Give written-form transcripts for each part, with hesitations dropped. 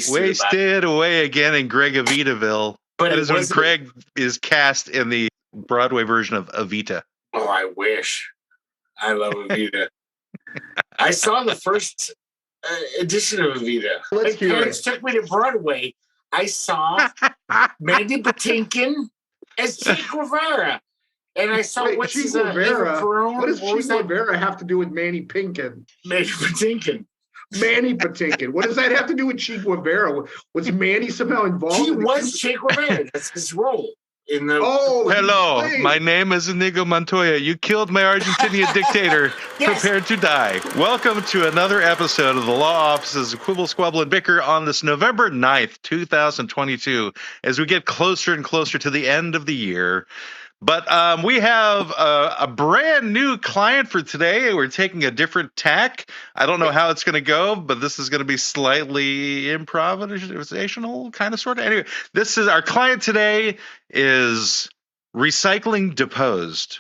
Wasted away again in Greg Evitaville. But that is when Greg is cast in the Broadway version of Evita. Oh, I wish. I love Evita. I saw the first edition of Evita. My parents took me to Broadway. I saw Mandy Patinkin as Che Guevara. And I saw Che Guevara. What does Che Guevara have to do with Manny Patinkin? Manny Patinkin. Manny Patinkin. What does that have to do with Che Guevara? Was Manny somehow involved? He was Che Guevara. That's his role. Hello, my name is Inigo Montoya. You killed my Argentinian dictator. Yes. Prepare to die. Welcome to another episode of the Law Offices of Quibble, Squabble, and Bicker on this November 9th, 2022, as we get closer and closer to the end of the year. But we have a brand new client for today. We're taking a different tack. I don't know how it's going to go, but this is going to be slightly improvisational, kind of, sort of. Anyway, this is our client today is Recycling Deposed.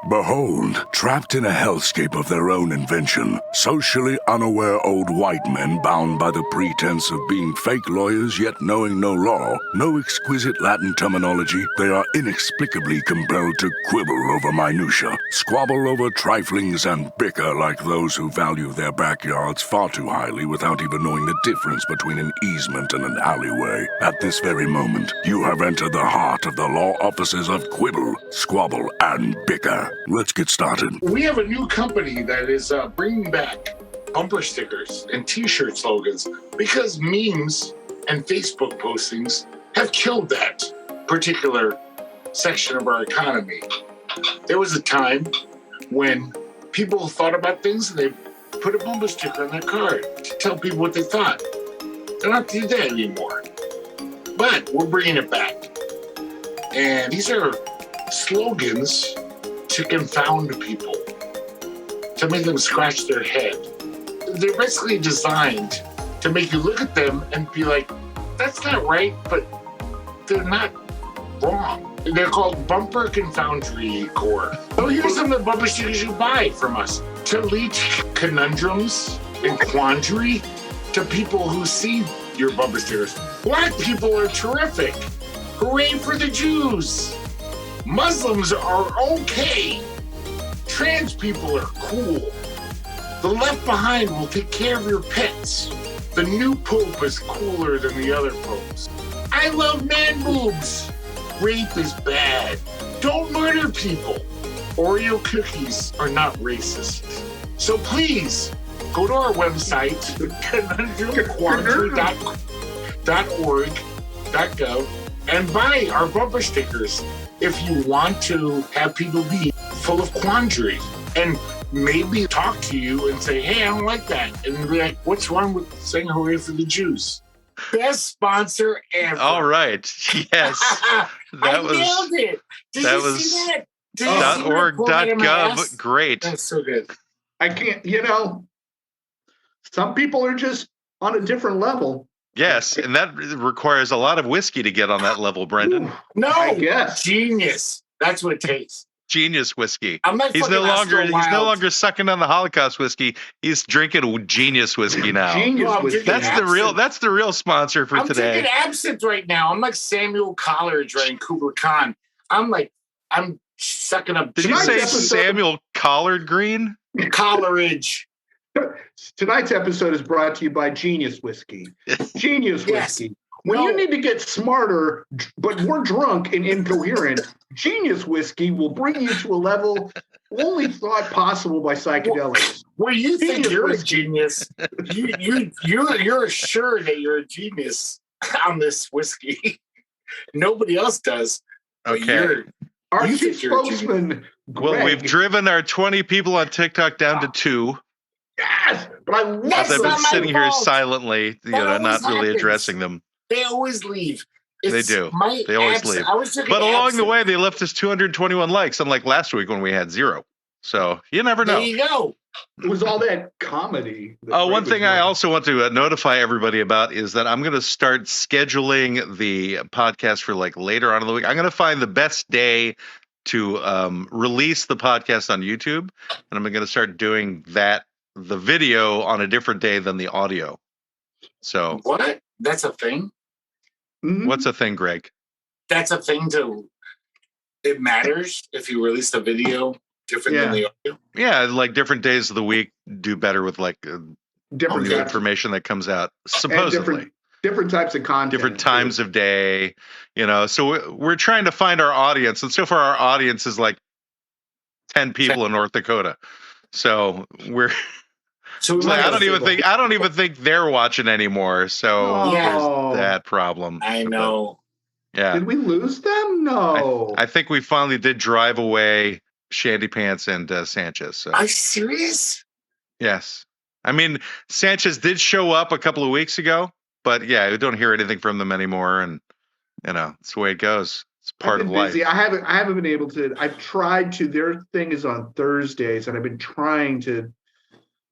Behold, trapped in a hellscape of their own invention, socially unaware old white men bound by the pretense of being fake lawyers yet knowing no law, no exquisite Latin terminology, they are inexplicably compelled to quibble over minutia, squabble over triflings, and bicker like those who value their backyards far too highly without even knowing the difference between an easement and an alleyway. At this very moment, you have entered the heart of the law offices of Quibble, Squabble, and Bicker. Let's get started. We have a new company that is bringing back bumper stickers and t-shirt slogans because memes and Facebook postings have killed that particular section of our economy. There was a time when people thought about things and they put a bumper sticker on their card to tell people what they thought. They're not doing that anymore. But we're bringing it back. And these are slogans to confound people, to make them scratch their head. They're basically designed to make you look at them and be like, that's not right, but they're not wrong. They're called bumper confoundry core. So here's some of the bumper stickers you buy from us to lead conundrums and quandary to people who see your bumper stickers. Black people are terrific. Hooray for the Jews. Muslims are okay. Trans people are cool. The Left Behind will take care of your pets. The new pope is cooler than the other popes. I love man boobs. Rape is bad. Don't murder people. Oreo cookies are not racist. So please, go to our website, conundrumquandary.org.gov, and buy our bumper stickers if you want to have people be full of quandary and maybe talk to you and say, hey, I don't like that. And be like, what's wrong with saying hooray for the Jews? Best sponsor ever. All right. Yes. Nailed it. Did you see that? .org.gov. Great. That's so good. I can't, some people are just on a different level. Yes, and that requires a lot of whiskey to get on that level, Brendan. Ooh, no, genius. That's what it takes. Genius whiskey. He's no longer sucking on the Holocaust whiskey. He's drinking genius whiskey now. Genius whiskey. That's the real sponsor for today. I'm drinking absinthe right now. I'm like Samuel Coleridge writing Kubla Khan. I'm sucking up. Did you say Samuel Collard Green? Coleridge. Tonight's episode is brought to you by Genius Whiskey. Genius Whiskey. When you need to get smarter, but we're drunk and incoherent, Genius Whiskey will bring you to a level only thought possible by psychedelics. Well, you think you're a genius. You're sure that you're a genius on this whiskey. Nobody else does. Okay. Our chief spokesman, Greg. Well, we've driven our 20 people on TikTok down to 2. Yes, but I love them. They've been sitting here silently, not really addressing them. They always leave. They do. They always leave. But along the way, they left us 221 likes, unlike last week when we had 0. So you never know. There you go. It was all that comedy. One thing I also want to notify everybody about is that I'm going to start scheduling the podcast for later on in the week. I'm going to find the best day to release the podcast on YouTube, and I'm going to start doing the video on a different day than the audio. So what? That's a thing? Mhm. What's a thing, Greg? That's a thing it matters if you release a video different than the audio? Yeah, like different days of the week do better with like Different new types information that comes out, and supposedly. different types of content. Different times of day, so we're trying to find our audience, and so far our audience is like 10 people in North Dakota. So we're I don't even think they're watching anymore. So there's that problem. I know. Yeah. Did we lose them? No. I think we finally did drive away Shandy Pants and Sanchez. So. Are you serious? Yes. I mean, Sanchez did show up a couple of weeks ago, but yeah, we don't hear anything from them anymore, and it's the way it goes. It's part of life. I haven't been able to. I've tried to. Their thing is on Thursdays, and I've been trying to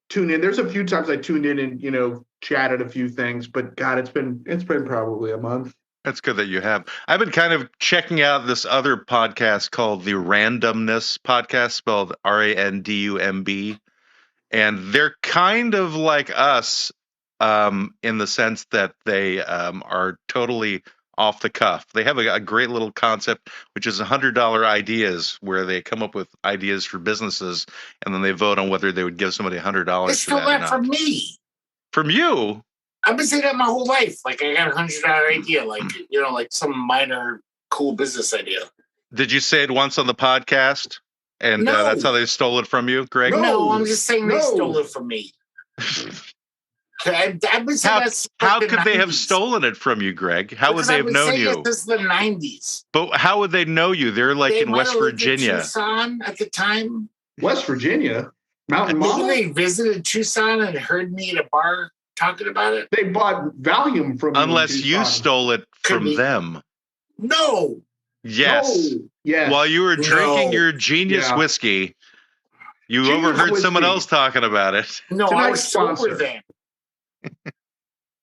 tune in. There's a few times I tuned in and chatted a few things, but God, it's been probably a month. That's good that you have. I've been kind of checking out this other podcast called the Randomness Podcast, spelled RANDUMB. And they're kind of like us in the sense that they are totally off the cuff. They have a great little concept, which is $100 ideas, where they come up with ideas for businesses, and then they vote on whether they would give somebody $100 It's for that. Still that from me. From you? I've been saying that my whole life. Like, I got $100 idea, like some minor cool business idea. Did you say it once on the podcast? And no. That's how they stole it from you, Greg? No, I'm just saying they stole it from me. How could they have stolen it from you, Greg? How would they have known you? This is the 90s. But how would they know you? They're like in West Virginia. Tucson at the time. West Virginia? Mountain Mama? Maybe they visited Tucson and heard me at a bar talking about it. They bought Valium from Unless you stole it from them. No. Yes. No. Yes. While you were drinking your Genius whiskey, you overheard someone else talking about it. No, I was sober then.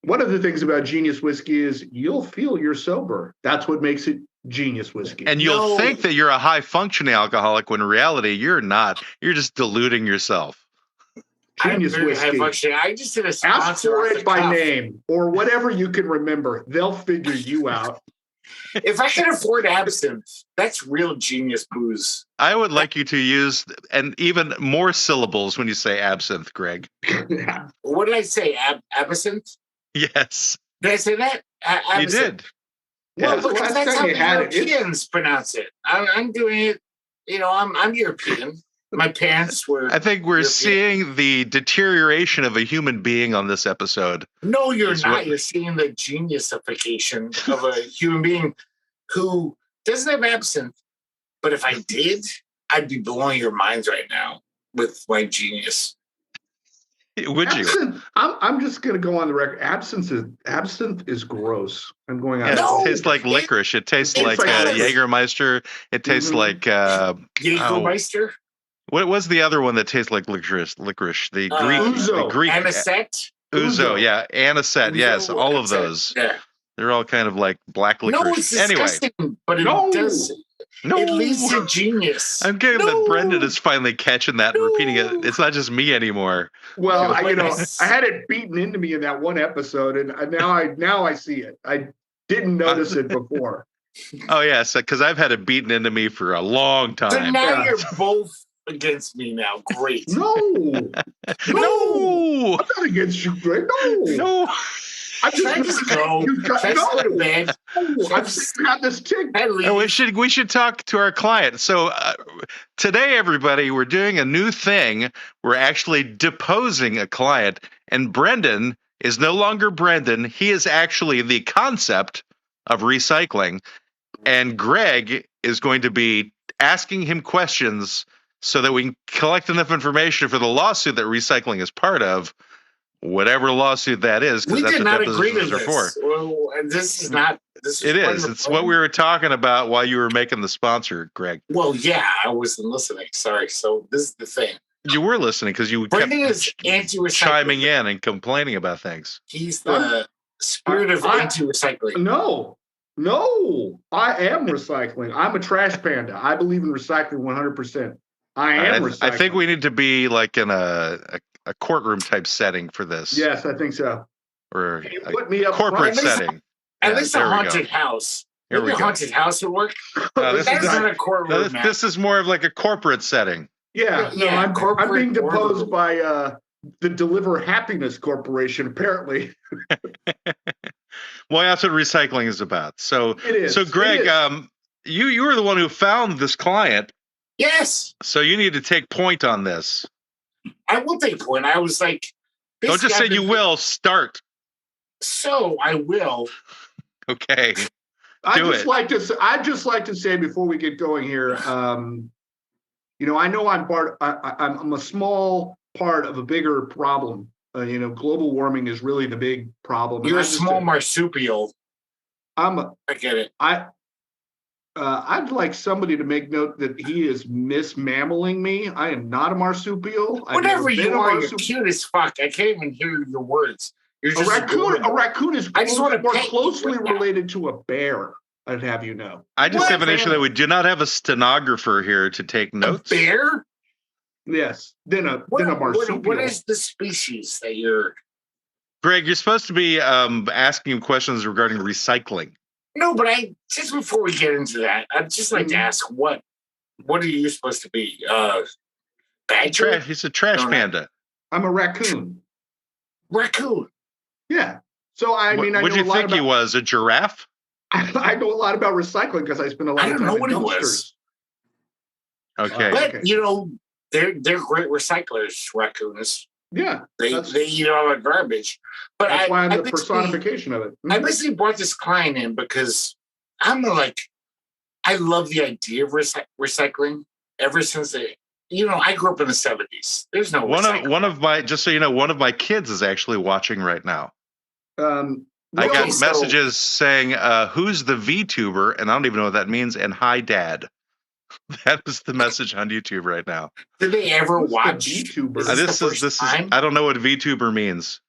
One of the things about Genius whiskey is you'll feel you're sober. That's what makes it Genius whiskey. And you'll think that you're a high functioning alcoholic when in reality you're not. You're just deluding yourself. Genius whiskey. I just did a ask for it by name or whatever you can remember. They'll figure you out. If I can afford absinthe, that's real genius booze. I would like you to use and even more syllables when you say absinthe, Greg. What did I say? Absinthe? Yes. Did I say that? You did. Well, because that's how Europeans pronounce it. I'm doing it. I'm European. My parents were. I think we're seeing the deterioration of a human being on this episode. No, you're not. You're seeing the geniusification of a human being who doesn't have absinthe. But if I did, I'd be blowing your minds right now with my genius. Would you? I'm just going to go on the record. Absinthe is gross. I'm going on. It tastes like licorice. It tastes like Jägermeister. It tastes like Jägermeister. What was the other one that tastes like licorice? The Greek, Ouzo. The Greek anisette. Ouzo, yeah, anisette. Yes, all of those. Yeah, they're all kind of like black licorice. No, it's disgusting, but it does. No, it leads to genius. I'm getting that Brendan is finally catching that and repeating it. It's not just me anymore. Well, I had it beaten into me in that one episode, and now I see it. I didn't notice it before. Oh yes, because I've had it beaten into me for a long time. So now you're both against me now. Great. No. I'm not against you, Greg. No. I just go. Go to bed. I've just got this tick. We should talk to our client. So today, everybody, we're doing a new thing. We're actually deposing a client, and Brendan is no longer Brendan. He is actually the concept of recycling, and Greg is going to be asking him questions so that we can collect enough information for the lawsuit that recycling is part of, whatever lawsuit that is, because that's what depositions are for. Well, this is not. It is. It's what we were talking about while you were making the sponsor, Greg. Well, yeah, I wasn't listening. Sorry. So this is the thing. You were listening because you kept chiming in and complaining about things. He's the spirit of anti-recycling. No, I am recycling. I'm a trash panda. I believe in recycling 100%. I am recycling. I think we need to be like in a courtroom type setting for this. Yes, I think so. or a put me up corporate front. setting. At least a haunted house. Here Maybe we a go. haunted house would work. This That's is not a courtroom. this is more of like a corporate setting. Yeah, no, Yeah, I'm being deposed boardroom. by the Deliver Happiness Corporation, apparently. Well, that's what recycling is about. So, It is. So, Greg, you were the one who found this client. Yes. So you need to take point on this. I will take point. I was like, don't just say you will. Start. So I will. Okay. I'd just like to say before we get going here, I know I'm a small part of a bigger problem. Global warming is really the big problem. You're a small marsupial. I get it. I'd like somebody to make note that he is mismammaling me. I am not a marsupial. Whatever you are, you're cute as fuck. I can't even hear your words. You're just a raccoon is more closely right related to a bear. I'd have you know. I just have an issue that we do not have a stenographer here to take notes. A bear? Yes. Then a marsupial. What is the species that you're? Greg, you're supposed to be asking him questions regarding recycling. No, but just before we get into that, I'd just like to ask what are you supposed to be? Badger? He's a trash panda. I'm a raccoon. Raccoon. Yeah. So I mean, what do you think he was? A giraffe? I know a lot about recycling because I spend a lot of time in dumpsters. Okay. But they're great recyclers, raccoons. Yeah. They eat all the garbage. But that's why I'm the personification of it. Mm-hmm. I basically brought this client in because I love the idea of recycling ever since I grew up in the 70s. There's no one of my kids is actually watching right now. I got messages saying, who's the VTuber? And I don't even know what that means. And hi, Dad. That is the message on YouTube right now. Did they ever watch VTuber? I don't know what VTuber means.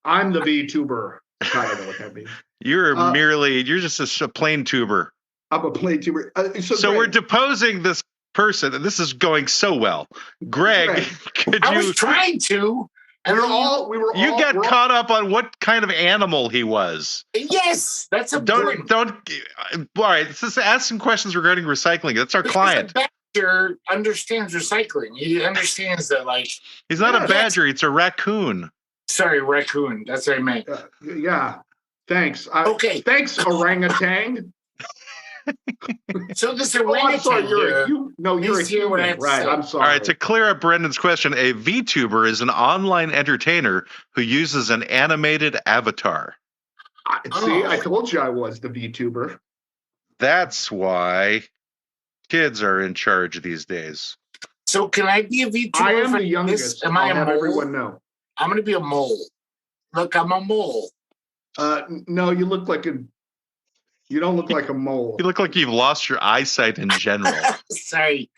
I'm the VTuber. I don't know what that means. You're just a plain tuber. I'm a plain tuber. So we're deposing this person, and this is going so well. Greg, I was trying to. And you got caught up on what kind of animal he was. Yes, that's important. All right, let's just ask some questions regarding recycling. That's our client. A badger understands recycling. He understands that, he's not a badger. It's a raccoon. Sorry, raccoon. That's what I meant. Yeah. Thanks. Okay. Thanks, orangutan. So this orangutan you're a human. Right, I'm sorry. All right, to clear up Brendan's question, a VTuber is an online entertainer who uses an animated avatar. I told you I was the VTuber. That's why kids are in charge these days. So can I be a VTuber? I am the youngest. Am I a mole? Everyone know. I'm going to be a mole. Look, I'm a mole. No, you look like you don't look like a mole. You look like you've lost your eyesight in general. Sorry.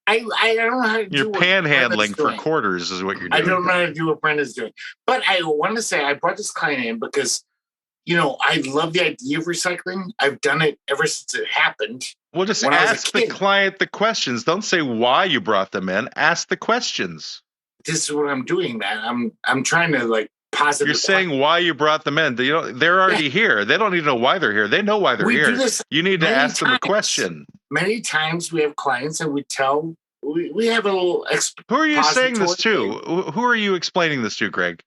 I don't know how to do You're panhandling for quarters is what you're doing. I don't know how to do what Brenda's doing. But I want to say I brought this client in because, I love the idea of recycling. I've done it ever since it happened. Well, just ask the client the questions. Don't say why you brought them in. Ask the questions. This is what I'm doing, man. I'm trying to positive. You're saying why you brought them in. They're already here. They don't need to know why they're here. They know why they're here. You need to ask them a question. Many times we have clients and we have a little. Who are you saying this to? Who are you explaining this to, Greg?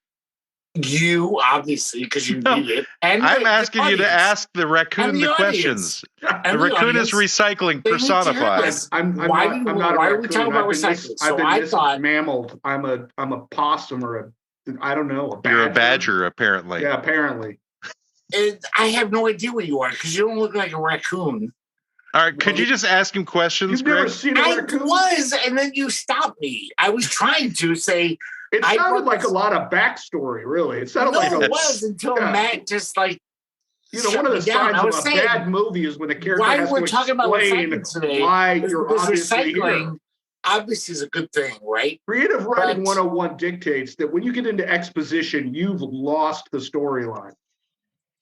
You, obviously, because you need it. And I'm asking you to ask the raccoon the questions. The raccoon is recycling personified. Why are we talking about recycling? I've been mismammaled. I'm a possum or I don't know. You're a badger, apparently. Yeah, apparently. I have no idea what you are because you don't look like a raccoon. All right, could you just ask him questions, You've Greg? Never seen a raccoon? I was, and then you stopped me. I was trying to say. It sounded like a lot of backstory, really. It sounded like it was until Matt just one of the signs of a bad movie is when the character has to explain why you're obviously here. Obviously is a good thing, right? Creative Writing 101 dictates that when you get into exposition, you've lost the storyline.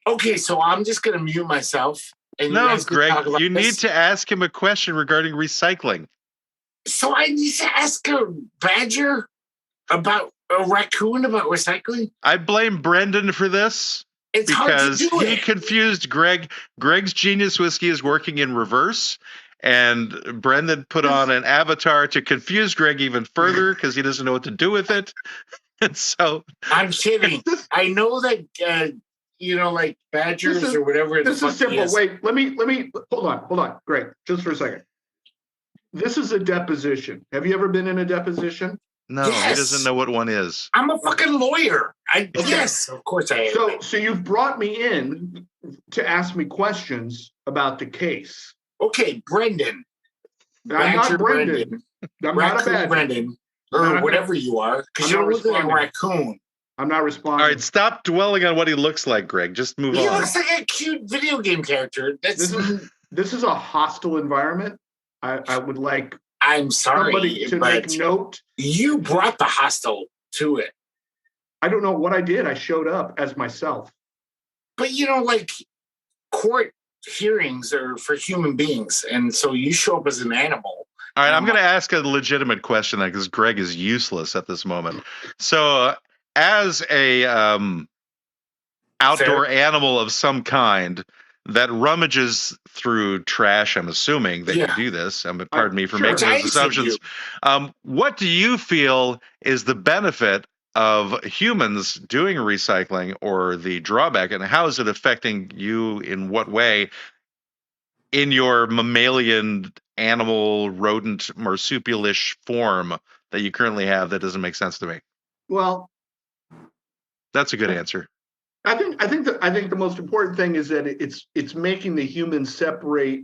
Okay, so I'm just going to mute myself. No, Greg, you need to ask him a question regarding recycling. So I need to ask a badger about a raccoon about recycling? I blame Brendan for this. It's hard to do he confused Greg. Greg's Genius Whiskey is working in reverse, and Brendan put on an avatar to confuse Greg even further because he doesn't know what to do with it. And so I'm kidding. I know that like badgers or whatever. This is simple. Wait, let me hold on, Greg, just for a second. This is a deposition. Have you ever been in a deposition? No, yes. He doesn't know what one is. I'm a fucking lawyer. Yes, of course I am. So you've brought me in to ask me questions about the case. Okay, Brendan. I'm not Brendan. I'm not a badger. Brendan, or whatever you are, because you're looking like a raccoon. I'm not responding. All right, stop dwelling on what he looks like, Greg. Just move on. He looks like a cute video game character. This is a hostile environment. I would like I'm sorry, somebody to make note. You brought the hostile to it. I don't know what I did. I showed up as myself. But court hearings are for human beings, and so you show up as an animal. All right, I'm going to ask a legitimate question then, because Greg is useless at this moment. So, as a outdoor animal of some kind that rummages through trash, I'm assuming that you do this. Pardon me for making those assumptions. What do you feel is the benefit of humans doing recycling, or the drawback, and how is it affecting you in what way in your mammalian, animal, rodent, marsupial-ish form that you currently have that doesn't make sense to me? Well, that's a good answer. I think the most important thing is that it's making the humans separate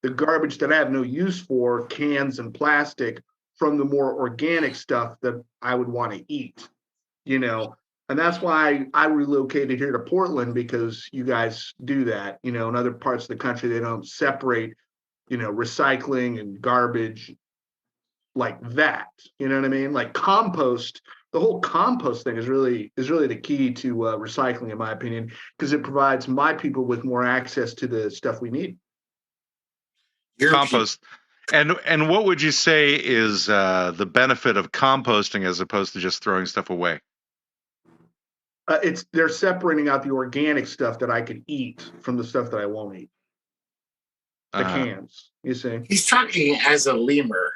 the garbage that I have no use for, cans and plastic, from the more organic stuff that I would want to eat, and that's why I relocated here to Portland, because you guys do that. In other parts of the country, they don't separate, recycling and garbage like that. You know what I mean? Like compost. The whole compost thing is really the key to recycling, in my opinion, because it provides my people with more access to the stuff we need. Compost. And what would you say is the benefit of composting as opposed to just throwing stuff away? They're separating out the organic stuff that I could eat from the stuff that I won't eat. The cans, you see. He's talking as a lemur.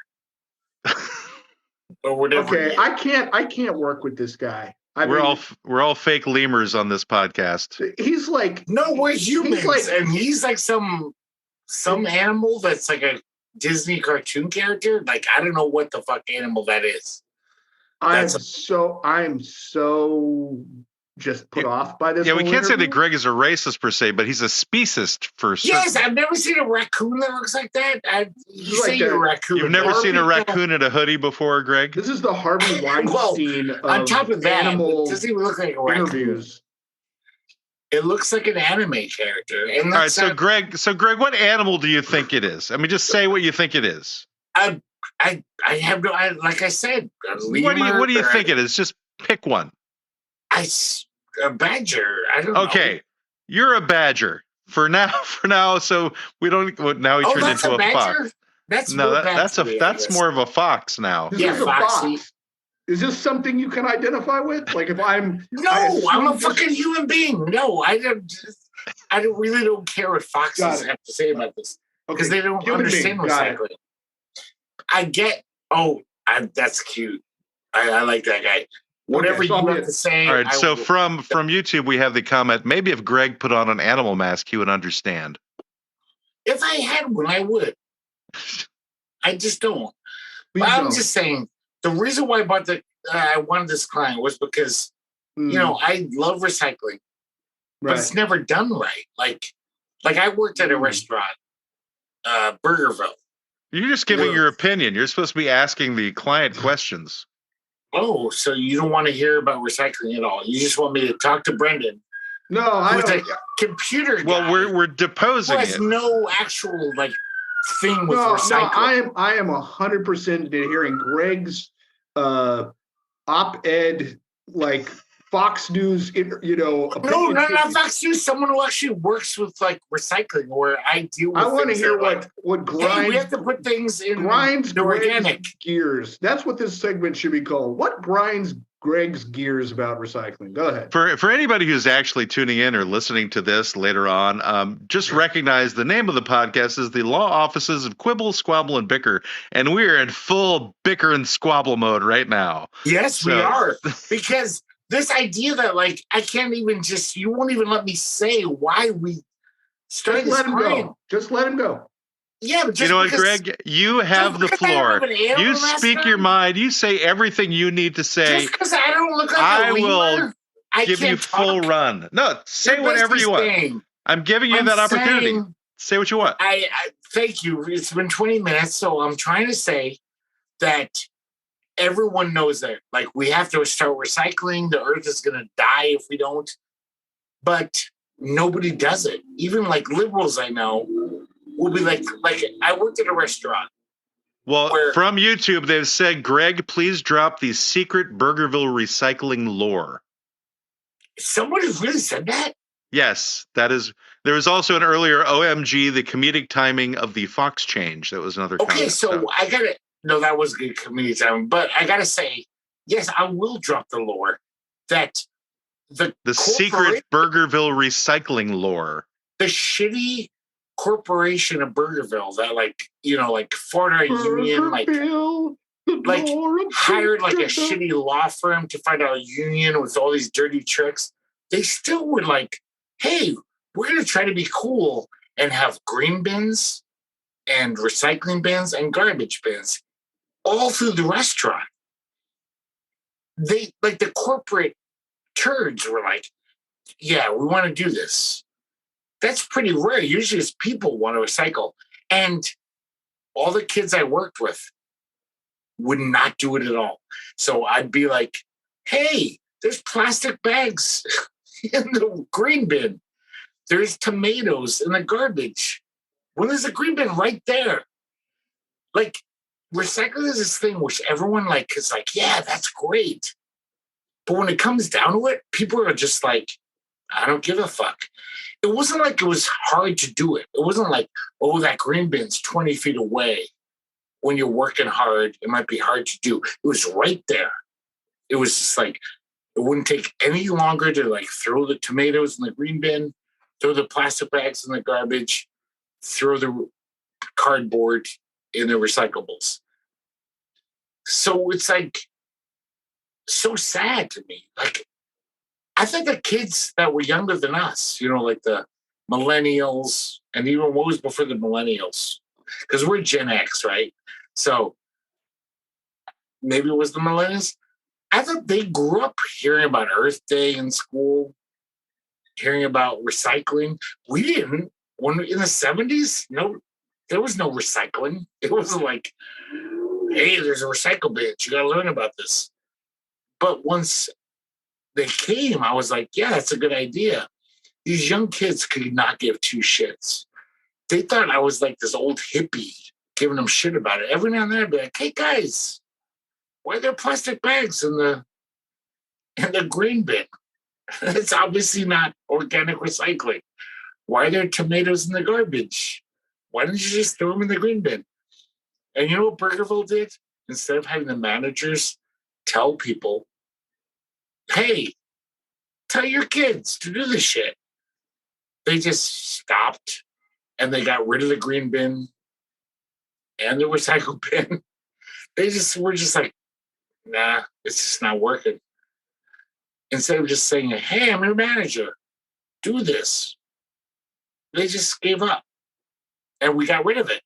Or whatever. Okay, I can't work with this guy. We're all fake lemurs on this podcast. He's like, no, we're humans, and he's like some animal that's like a Disney cartoon character. Like, I don't know what the fuck animal that is. I'm so just put off by this. Yeah, we can't say that Greg is a racist per se, but he's a speciest for certain. Yes, I've never seen a raccoon that looks like that. You say you're a raccoon. You've never seen a raccoon in a hoodie before, Greg? This is the Harvey Weinstein of on top of that, animal it doesn't even look like a raccoon. Interviews. It looks like an anime character. And all right, so Greg, what animal do you think it is? I mean, just say what you think it is. I have no. Like I said, what do you think it is? Just pick one. A badger. I don't know. Okay, you're a badger for now. So we don't. Now he turned into a fox. That's more of a fox now. Yeah, foxy. Is this something you can identify with? Like, if I'm I'm a fucking human being. No, I really don't care what foxes have to say about this, because they don't understand recycling. I get. That's cute. I like that guy. Whatever you have to say. All right. So from YouTube, we have the comment: maybe if Greg put on an animal mask, he would understand. If I had one, I would. I just don't. But I'm just saying. The reason why I wanted this client was because, I love recycling, but it's never done right. Like I worked at a restaurant, Burgerville. You're just giving your opinion. You're supposed to be asking the client questions. Oh, so you don't want to hear about recycling at all? You just want me to talk to Brendan? No, I don't. A computer guy. Well, we're deposing it. There's no actual thing with recycling. No, I am 100% adhering Greg's op-ed, Fox News, No, not Fox News. Someone who actually works with recycling, where I deal with. I want to hear what grinds. Hey, we have to put things in grinds organic gears. That's what this segment should be called. What grinds Greg's gears about recycling. Go ahead. For anybody who's actually tuning in or listening to this later on, just recognize the name of the podcast is the Law Offices of Quibble, Squabble, and Bicker, and we're in full bicker and squabble mode right now. Yes, we are. Because this idea that, like, I can't even you won't even let me say why we started this crime. Just let him go. Yeah, but you know what, Greg? You have the floor. You speak your mind. You say everything you need to say. Just because I don't look like I will give you full run. No, say whatever you want. I'm giving you that opportunity. Say what you want. I thank you. It's been 20 minutes, so I'm trying to say that everyone knows that, like, we have to start recycling. The earth is going to die if we don't. But nobody does it. Even like liberals I know will be like I worked at a restaurant. Well, from YouTube, they've said, Greg, please drop the secret Burgerville recycling lore. Someone has really said that? Yes, that is. There was also an earlier OMG, the comedic timing of the Fox change. That was another comment. Okay, so I got to, no, that was good comedic timing. But I got to say, yes, I will drop the lore that the secret Burgerville recycling lore. The shitty corporation of Burgerville that, like, you know, like fought our union, like hired like a shitty law firm to find out a union with all these dirty tricks. They still were like, hey, we're going to try to be cool and have green bins and recycling bins and garbage bins all through the restaurant. They, like, the corporate turds were like, yeah, we want to do this. That's pretty rare. Usually it's people want to recycle. And all the kids I worked with would not do it at all. So I'd be like, hey, there's plastic bags in the green bin. There's tomatoes in the garbage. Well, there's a green bin right there. Like, recycling is this thing which everyone, like, is like, yeah, that's great. But when it comes down to it, people are just like, I don't give a fuck. It wasn't like it was hard to do it. It wasn't like, oh, that green bin's 20 feet away. When you're working hard, it might be hard to do. It was right there. It was just like, it wouldn't take any longer to, like, throw the tomatoes in the green bin, throw the plastic bags in the garbage, throw the cardboard in the recyclables. So it's like so sad to me. Like, I think the kids that were younger than us, you know, like the millennials, and even what was before the millennials, because we're Gen X, right? So maybe it was the millennials. I thought they grew up hearing about Earth Day in school, hearing about recycling. We didn't. When in the 70s, no, there was no recycling. It was like, hey, there's a recycle bin. You got to learn about this. But once they came, I was like, yeah, that's a good idea. These young kids could not give two shits. They thought I was like this old hippie giving them shit about it. Every now and then I'd be like, hey, guys, why are there plastic bags in the green bin? It's obviously not organic recycling. Why are there tomatoes in the garbage? Why didn't you just throw them in the green bin? And you know what Burgerville did? Instead of having the managers tell people, hey, tell your kids to do this shit, they just stopped and they got rid of the green bin and the recycle bin. They just were just like, nah, it's just not working. Instead of just saying, hey, I'm your manager, do this. They just gave up. And we got rid of it.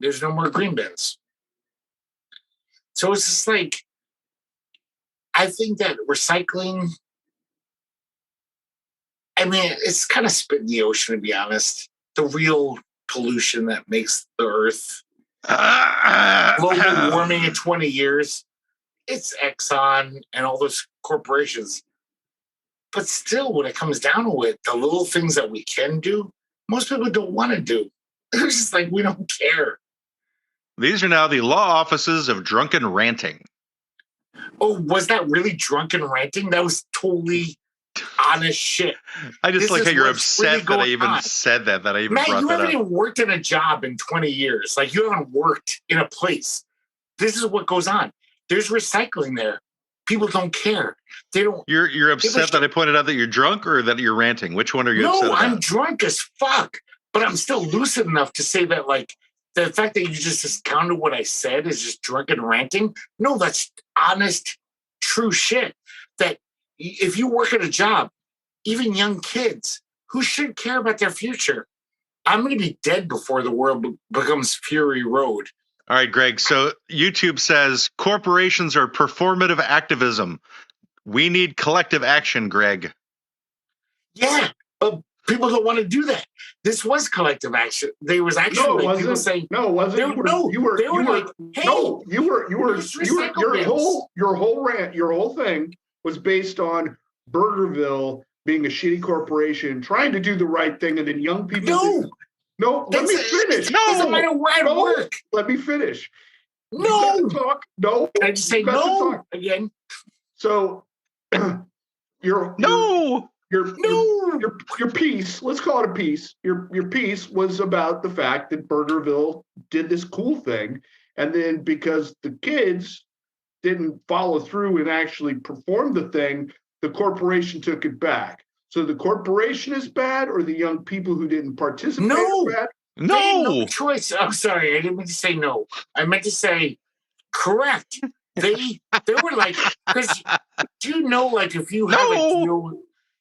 There's no more green bins. So it's just like, I think that recycling, I mean, it's kind of spit in the ocean, to be honest. The real pollution that makes the earth global warming in 20 years, it's Exxon and all those corporations. But still, when it comes down to it, the little things that we can do, most people don't want to do. They're just like, we don't care. These are now the law offices of drunken ranting. Oh, was that really drunken ranting? That was totally honest shit. I just like how you're upset that I even said that I even brought that up. Matt, you haven't even worked in a job in 20 years. Like, you haven't worked in a place. This is what goes on. There's recycling there. people don't care. They don't. You're upset that I pointed out that you're drunk, or that you're ranting? Which one are you upset about? No, I'm drunk as fuck, but I'm still lucid enough to say that, like, the fact that you just discounted what I said is just drunken ranting. No, that's honest, true shit. That if you work at a job, even young kids who should care about their future, I'm going to be dead before the world becomes Fury Road. All right, Greg. So YouTube says corporations are performative activism. We need collective action, Greg. Yeah, but people don't want to do that. This was collective action. There was actually people saying, "No, it wasn't." You were like, "Hey, no, you were your whole thing was based on Burgerville being a shitty corporation trying to do the right thing, and then young people." No, let me finish. No, doesn't matter where I work. Let me finish. No, talk. No, I just say no again. So your piece. Let's call it a piece. Your piece was about the fact that Burgerville did this cool thing, and then because the kids didn't follow through and actually perform the thing, the corporation took it back. So the corporation is bad, or the young people who didn't participate are bad? No choice. I'm sorry, I didn't mean to say no. I meant to say correct. They were like, because do you know, like, if you have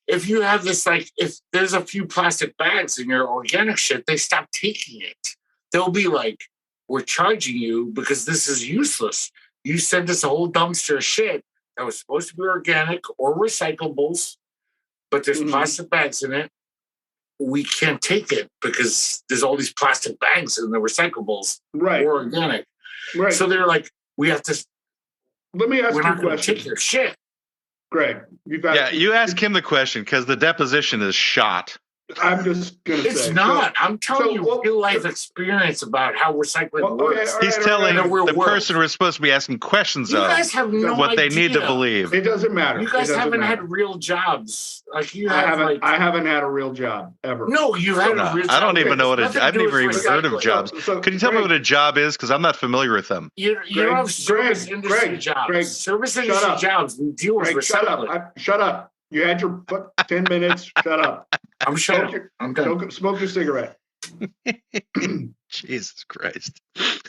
if you have this, like, if there's a few plastic bags in your organic shit, they stop taking it. They'll be like, we're charging you because this is useless. You sent us a whole dumpster of shit that was supposed to be organic or recyclables, but there's plastic bags in it. We can't take it because there's all these plastic bags in the recyclables or organic. Right. So they're like, we have to. Let me ask you a question. Take your shit. Greg, you ask him the question because the deposition is shot. I'm just going to say. It's not. I'm telling you real life experience about how recycling works. He's telling the person we're supposed to be asking questions of. You guys have no what idea. they need to believe. It doesn't matter. You guys haven't had real jobs. Like you have. I haven't had a real job ever. No, you've had a real job. I don't even know what I've never even heard of jobs. Can you tell me what a job is? Because I'm not familiar with them. You don't have service industry jobs. Service industry jobs. We deal with recycling. Shut up. You had your 10 minutes. Shut up. I'm shut up. I'm done. Smoke your cigarette. Jesus Christ.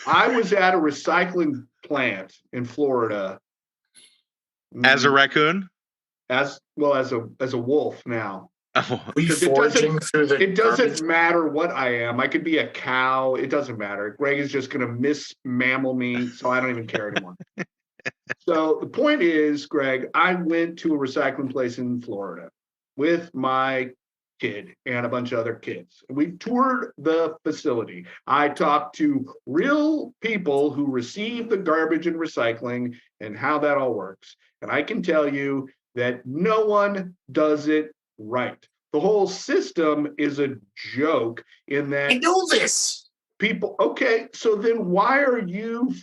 I was at a recycling plant in Florida. As a raccoon? As a wolf now. It doesn't matter what I am. I could be a cow. It doesn't matter. Greg is just going to mammal me, so I don't even care anymore. So the point is, Greg, I went to a recycling place in Florida with my kid and a bunch of other kids. We toured the facility. I talked to real people who receive the garbage and recycling and how that all works. And I can tell you that no one does it right. The whole system is a joke in that I know this. People, okay, so then why are you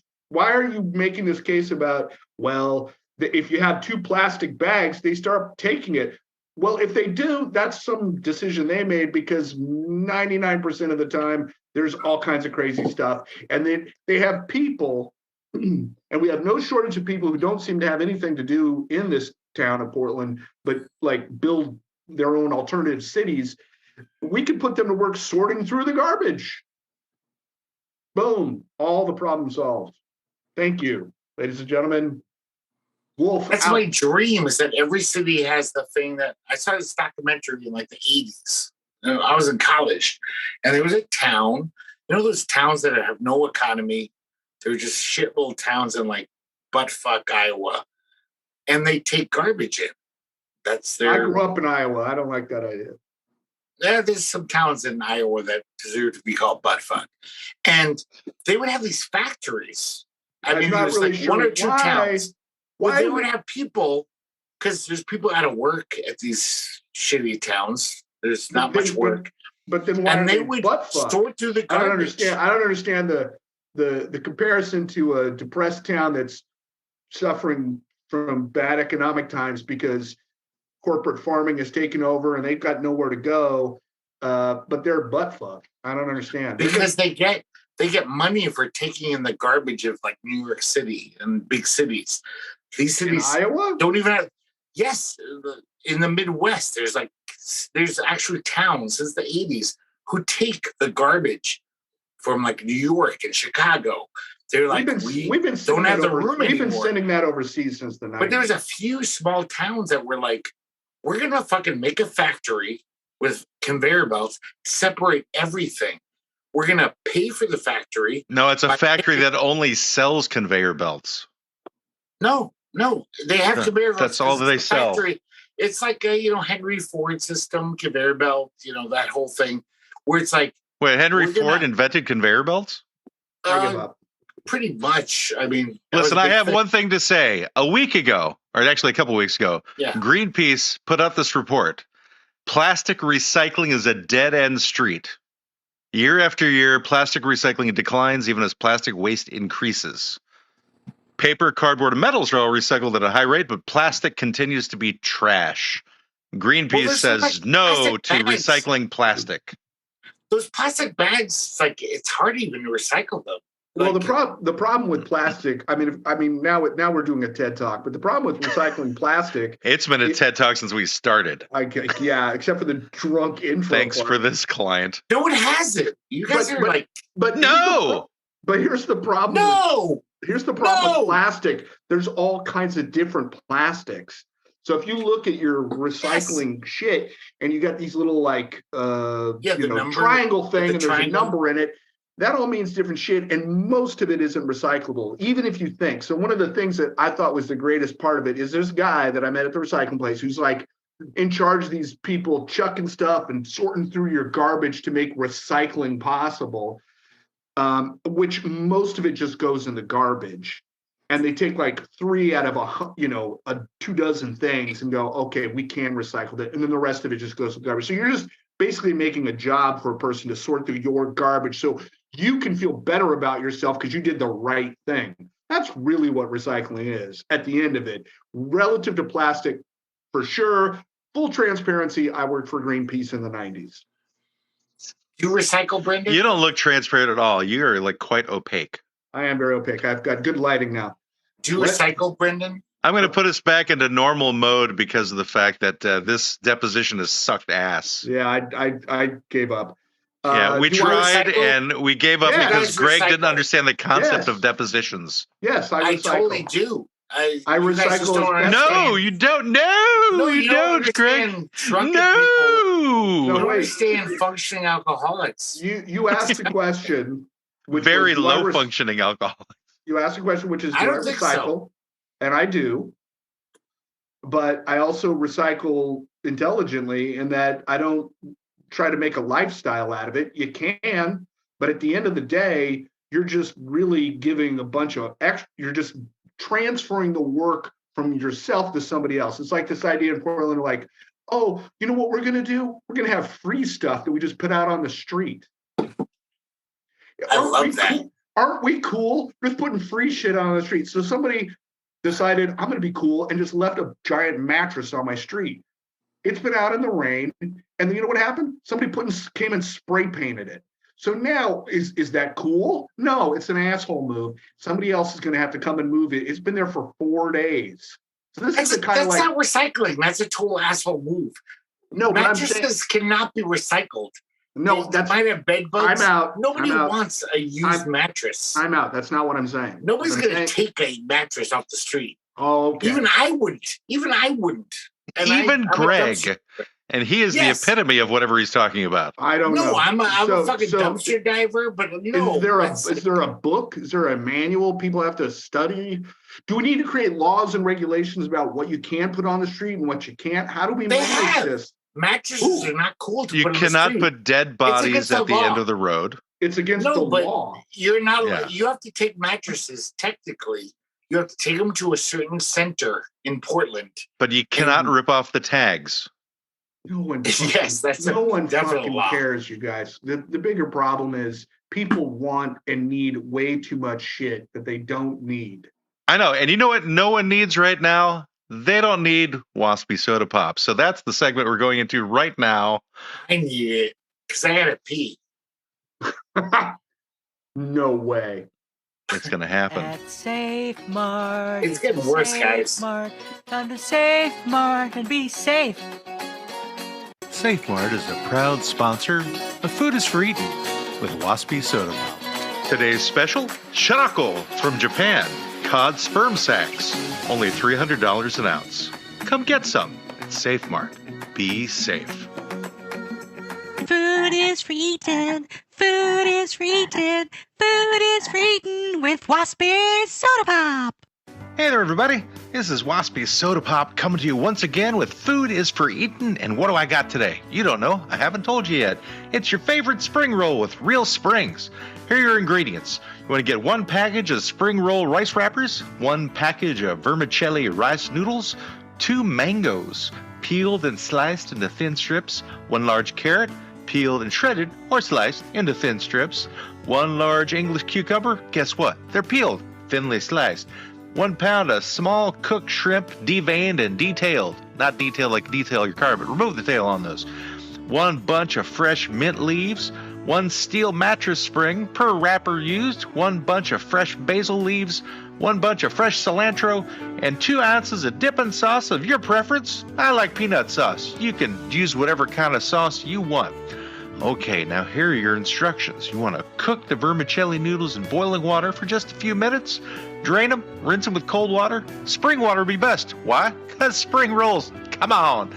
making this case about, well, if you have 2 plastic bags, they start taking it? Well, if they do, that's some decision they made, because 99% of the time, there's all kinds of crazy stuff. And then they have people, and we have no shortage of people who don't seem to have anything to do in this town of Portland, but like build their own alternative cities. We could put them to work sorting through the garbage. Boom, all the problem solved. Thank you, ladies and gentlemen. Wolf. That's my dream, is that every city has the thing that I saw this documentary in like the 80s. I was in college, and there was a town, those towns that have no economy. They're just shit little towns in like buttfuck Iowa, and they take garbage in. That's their. I grew up in Iowa. I don't like that idea. Yeah, there's some towns in Iowa that deserve to be called buttfuck, and they would have these factories. I mean, there's really like 1 or 2 towns. Well, they would have people, because there's people out of work at these shitty towns. There's not much work. But then why? And they would sort through the garbage. I don't understand the comparison to a depressed town that's suffering from bad economic times because corporate farming has taken over and they've got nowhere to go. But they're buttfuck. I don't understand. Because they get money for taking in the garbage of like New York City and big cities. These cities Iowa don't even have. Yes, in the Midwest, there's actually towns since the 80s who take the garbage from like New York and Chicago. They're like, we've been don't have the room anymore. We've been sending that overseas since the 90s. But there's a few small towns that were like, we're going to fucking make a factory with conveyor belts, separate everything. We're going to pay for the factory. No, it's a factory that only sells conveyor belts. No, they have conveyor belts. That's all that they sell. Factory. It's like a, Henry Ford system, conveyor belt, that whole thing where it's like. Wait, Henry Ford invented conveyor belts? I give up. Pretty much. I mean, listen, I have one thing to say. A week ago, or actually a couple weeks ago, Greenpeace put up this report. Plastic recycling is a dead-end street. Year after year, plastic recycling declines even as plastic waste increases. Paper, cardboard, and metals are all recycled at a high rate, but plastic continues to be trash. Greenpeace says no to recycling plastic. Those plastic bags, it's hard even to recycle them. Well, the problem with plastic, I mean, now we're doing a TED Talk, but the problem with recycling plastic. It's been a TED Talk since we started. Except for the drunk intro. Thanks for this, client. No one has it. You guys but no. But here's the problem. No. Here's the problem with plastic. There's all kinds of different plastics. So if you look at your recycling shit and you got these little triangle thing and there's a number in it, that all means different shit, and most of it isn't recyclable, even if you think. So one of the things that I thought was the greatest part of it is this guy that I met at the recycling place who's like in charge of these people chucking stuff and sorting through your garbage to make recycling possible, which most of it just goes in the garbage. And they take like 3 out of a 24 things and go, okay, we can recycle that. And then the rest of it just goes to garbage. So you're just basically making a job for a person to sort through your garbage so you can feel better about yourself because you did the right thing. That's really what recycling is at the end of it. Relative to plastic, for sure. Full transparency, I worked for Greenpeace in the 90s. You recycle, Brendan? You don't look transparent at all. You're quite opaque. I am very opaque. I've got good lighting now. Do you recycle, Brendan? I'm going to put us back into normal mode because of the fact that this deposition has sucked ass. Yeah, I gave up. Yeah, we tried and we gave up because Greg didn't understand the concept of depositions. Yes, I totally do. I recycle. No, you don't. No, you don't, Greg. No. You don't understand functioning alcoholics. You asked a question. Very low functioning alcoholics. You asked a question, which is, do I recycle? So. And I do. But I also recycle intelligently in that I don't try to make a lifestyle out of it. You can, but at the end of the day, you're just really giving a bunch of extra, you're just transferring the work from yourself to somebody else. It's like this idea in Portland, like, oh, you know what we're going to do? We're going to have free stuff that we just put out on the street. I love that. Aren't we cool? We're just putting free shit on the street. So somebody decided I'm going to be cool and just left a giant mattress on my street. It's been out in the rain, and then you know what happened? Somebody came and spray painted it. So now, is that cool? No, it's an asshole move. Somebody else is going to have to come and move it. It's been there for 4 days. So this is the kind of that's not recycling. That's a total asshole move. No, mattresses cannot be recycled. No, that's might have bed bugs. I'm out. Nobody wants a used mattress. I'm out. That's not what I'm saying. Nobody's going to take a mattress off the street. Oh, okay. Even I wouldn't. And even Greg. And he is the epitome of whatever he's talking about. I don't know. No, I'm a fucking dumpster diver, but no. Is there a book? Is there a manual people have to study? Do we need to create laws and regulations about what you can put on the street and what you can't? How do we manage this? Mattresses are not cool to put on the street. You cannot put dead bodies at the end of the road. It's against the law. You're not. You have to take mattresses, technically. You have to take them to a certain center in Portland. But you cannot rip off the tags. No one fucking cares, you guys. The bigger problem is people want and need way too much shit that they don't need. I know. And you know what no one needs right now? They don't need Waspy Soda Pop. So that's the segment we're going into right now. I need it because I gotta pee. No way. It's going to happen. At Safe Mart. It's getting worse, guys. Mart. Time to Safe Mart and be safe. Safe Mart is a proud sponsor of Food is for Eating with Waspy Soda Pop. Today's special, Sharako from Japan. Cod sperm sacs. Only $300 an ounce. Come get some at Safe Mart. Be safe. Food is for eating. Food is for eating. Food is for eating with Waspy Soda Pop. Hey there, everybody. This is Waspy Soda Pop coming to you once again with Food is for Eating. And what do I got today? You don't know. I haven't told you yet. It's your favorite spring roll with real springs. Here are your ingredients. You want to get 1 package of spring roll rice wrappers, 1 package of vermicelli rice noodles, 2 mangoes, peeled and sliced into thin strips, 1 large carrot, peeled and shredded or sliced into thin strips, 1 large English cucumber. Guess what? They're peeled, thinly sliced. 1 pound of small cooked shrimp, deveined and detailed. Not detailed like detail your car, but remove the tail on those. 1 bunch of fresh mint leaves, 1 steel mattress spring per wrapper used, 1 bunch of fresh basil leaves, 1 bunch of fresh cilantro, and 2 ounces of dipping sauce of your preference. I like peanut sauce. You can use whatever kind of sauce you want. Okay, now here are your instructions. You want to cook the vermicelli noodles in boiling water for just a few minutes. Drain them, rinse them with cold water. Spring water would be best. Why? Because spring rolls. Come on.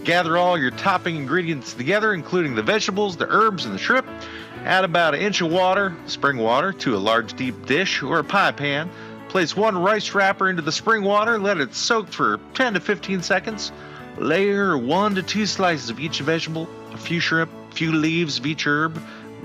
Gather all your topping ingredients together, including the vegetables, the herbs, and the shrimp. Add about 1 inch of water, spring water, to a large deep dish or a pie pan. Place 1 rice wrapper into the spring water. Let it soak for 10 to 15 seconds. Layer 1 to 2 slices of each vegetable, a few shrimp, few leaves of each herb,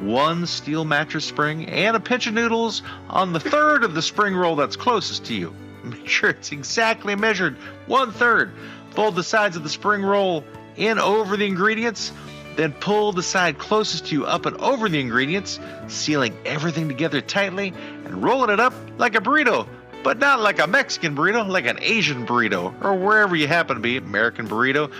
1 steel mattress spring, and a pinch of noodles on the third of the spring roll that's closest to you. Make sure it's exactly measured, 1/3. Fold the sides of the spring roll in over the ingredients, then pull the side closest to you up and over the ingredients, sealing everything together tightly and rolling it up like a burrito. But not like a Mexican burrito, like an Asian burrito, or wherever you happen to be, American burrito,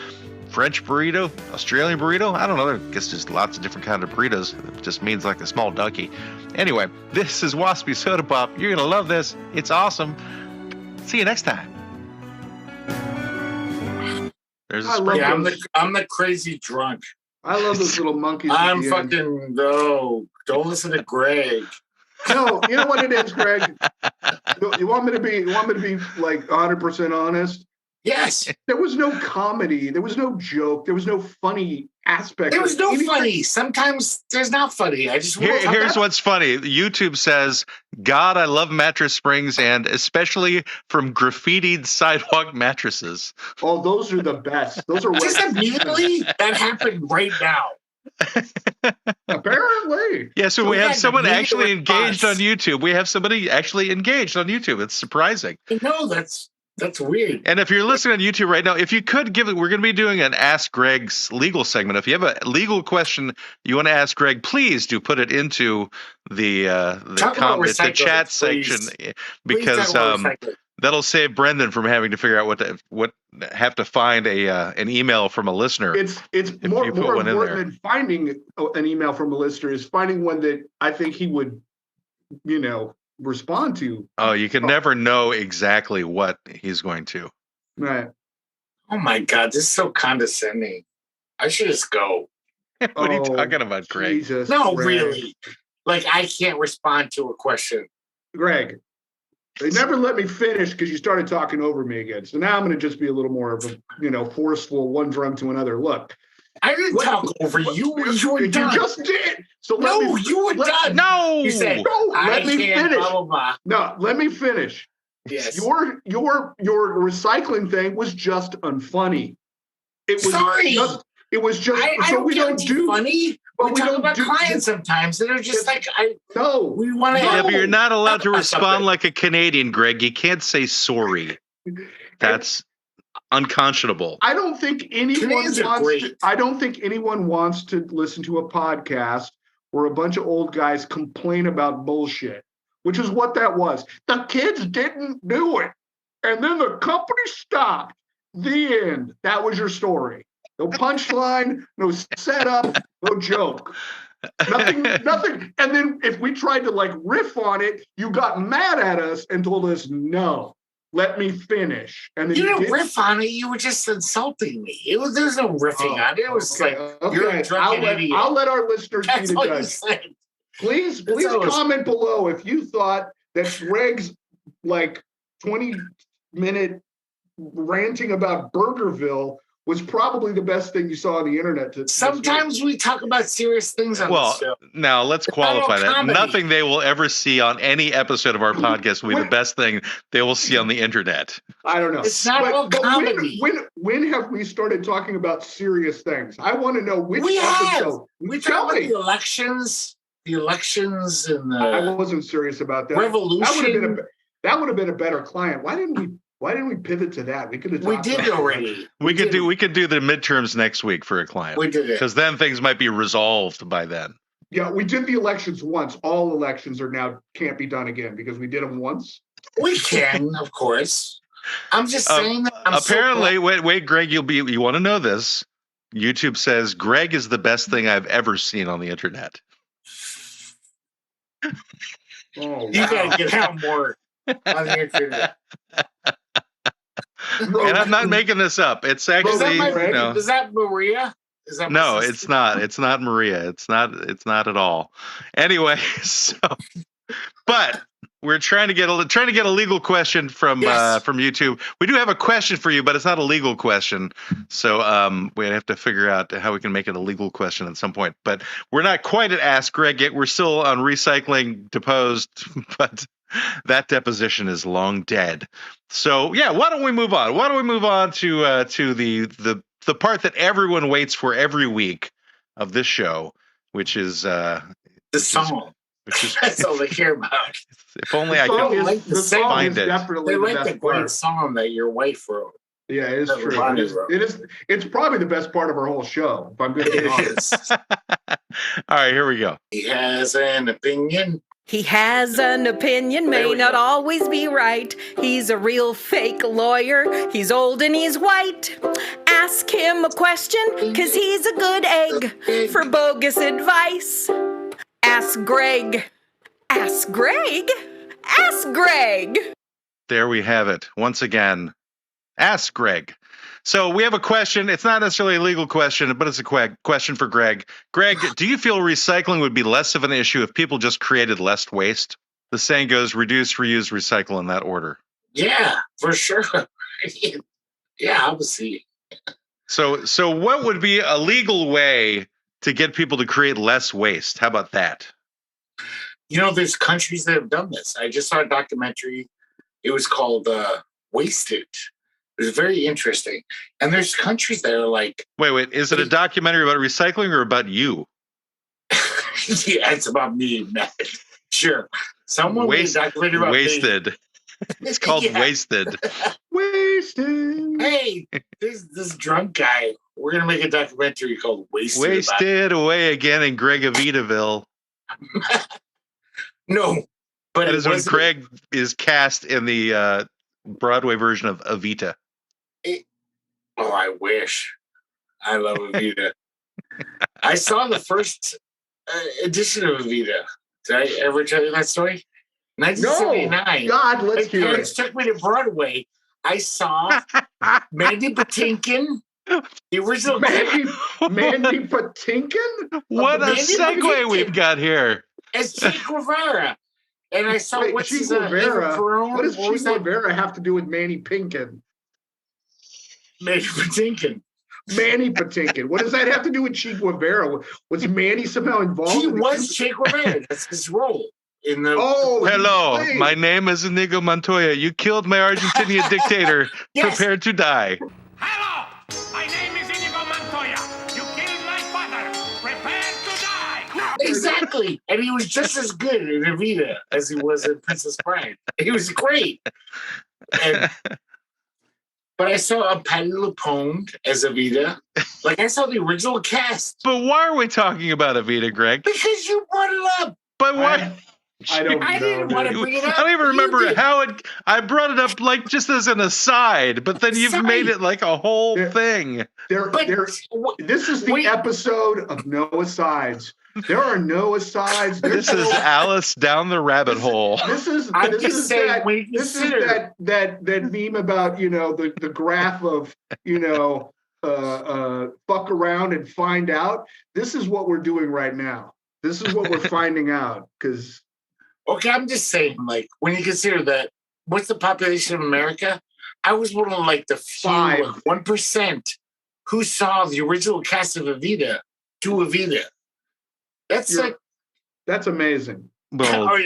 French burrito, Australian burrito. I don't know. I guess there's lots of different kinds of burritos. It just means like a small donkey. Anyway, this is Waspy Soda Pop. You're going to love this. It's awesome. See you next time. There's a spring. Yeah, I'm the crazy drunk. I love those little monkeys. I'm fucking no. Don't listen to Greg. No, you know what it is, Greg. You want me to be like 100% honest? Yes. There was no comedy. There was no joke. There was no funny aspect. There was no funny. Sometimes there's not funny. I just here's what's funny. YouTube says, "God, I love mattress springs, and especially from graffitied sidewalk mattresses." Oh, those are the best. Those are just immediately that happened right now. Apparently. Yeah, so we have someone actually engaged on YouTube. We have somebody actually engaged on YouTube. It's surprising. No, that's weird. And if you're listening on YouTube right now, if you could give it, we're going to be doing an Ask Greg's legal segment. If you have a legal question you want to ask Greg, please do put it into the chat section, because that'll save Brendan from having to figure out have to find an email from a listener. It's more important than finding an email from a listener is finding one that I think he would, respond to. Oh, you can never know exactly what he's going to. Right. Oh my God, this is so condescending. I should just go. What are you talking about, Greg? Jesus, no, Greg. Really. Like, I can't respond to a question. Greg, they never let me finish because you started talking over me again. So now I'm going to just be a little more of a, forceful, one drum to another. Look. I didn't talk over you. You were done. You just did. So you were done. No. You said, no, let me finish. Blah, blah, blah. No, let me finish. Yes. Your recycling thing was just unfunny. It was just I don't don't do funny. But we talk about clients sometimes that are just we want to. Yeah, but you're not allowed to respond like a Canadian, Greg. You can't say sorry. That's unconscionable. I don't think anyone wants to listen to a podcast where a bunch of old guys complain about bullshit, which is what that was. The kids didn't do it, and then the company stopped. The end. That was your story. No punchline, no setup, no joke. Nothing. And then if we tried to like riff on it, you got mad at us and told us, no, let me finish. And then you didn't riff on it. You were just insulting me. There's no riffing on it. It was you're a drunken idiot. I'll let our listeners be the judge. Please comment below if you thought that Greg's like 20-minute ranting about Burgerville was probably the best thing you saw on the internet. Sometimes we talk about serious things on the show. Now let's qualify that. Comedy. Nothing they will ever see on any episode of our podcast will be the best thing they will see on the internet. I don't know. It's not all comedy. When have we started talking about serious things? I want to know which episode. We talked about the elections. The elections and the I wasn't serious about that. Revolution. That would have been a better client. Why didn't we pivot to that? We could have. We did already. We could do the midterms next week for a client. We did it because then things might be resolved by then. Yeah, we did the elections once. All elections are now can't be done again because we did them once. We can, of course. I'm just saying that. Apparently, wait, Greg, you want to know this? YouTube says Greg is the best thing I've ever seen on the internet. Oh, you gotta get out more on the internet. And I'm not making this up. It's actually is that Maria? No, it's not. It's not Maria. It's not at all. Anyway, but we're trying to get a legal question from YouTube. We do have a question for you, but it's not a legal question. So we have to figure out how we can make it a legal question at some point. But we're not quite at Ask Greg yet. We're still on recycling Deposed, but that deposition is long dead. So yeah, why don't we move on? Why don't we move on to the part that everyone waits for every week of this show, which is the song. That's all they care about. If only I could find it. They like the great song that your wife wrote. Yeah, it is true. It's probably the best part of our whole show, if I'm going to be honest. All right, here we go. He has an opinion. He has an opinion, may not always be right. He's a real fake lawyer. He's old and he's white. Ask him a question, 'cause he's a good egg for bogus advice. Ask Greg. Ask Greg. Ask Greg. There we have it. Once again, Ask Greg. So we have a question. It's not necessarily a legal question, but it's a question for Greg. Greg, do you feel recycling would be less of an issue if people just created less waste? The saying goes, reduce, reuse, recycle in that order. Yeah, for sure. Yeah, obviously. So what would be a legal way to get people to create less waste? How about that? There's countries that have done this. I just saw a documentary. It was called Wasted. It was very interesting. And there's countries that are like... Wait. Is it a documentary about recycling or about you? Yeah, it's about me, Matt. Sure. Someone made a documentary about Wasted. Me. It's called Wasted. Wasted. Hey, this drunk guy. We're going to make a documentary called Wasted. Wasted away again in Greg Evitaville. No. But that is when Greg is cast in the Broadway version of Evita. I wish. I love Evita. I saw the first edition of Evita. Did I ever tell you that story? 1979. No. God, let's hear it. My parents took me to Broadway. I saw Mandy Patinkin. The original Mandy Patinkin? What a segue we've got here. As Che Guevara. And I saw Che Guevara. What does Che Guevara have to do with Manny Pinkin? Manny Patinkin. Manny Patinkin. What does that have to do with Che Guevara? Was Manny somehow involved? He was Che Guevara. That's his role. Hello. My name is Inigo Montoya. You killed my Argentinian dictator. Yes. Prepared to die. Hello. My name is Inigo Montoya. You killed my father. Prepared to die. Exactly. And he was just as good in Evita as he was in Princess Bride. He was great. But I saw a Patti LuPone as Evita. Like, I saw the original cast. But why are we talking about Evita, Greg? Because you brought it up. But why? I didn't want to bring it up. I don't even remember how it... I brought it up, like, just as an aside, but then you've made it, like, a whole thing. This is the episode of No Asides There are no asides. This is Alice down the rabbit hole. This is that meme about the graph of fuck around and find out. This is what we're doing right now. This is what we're finding out because. Okay, I'm just saying, like, when you consider that, what's the population of America? I was one of like the few 1% who saw the original cast of Evita do Evita. That's amazing. Well,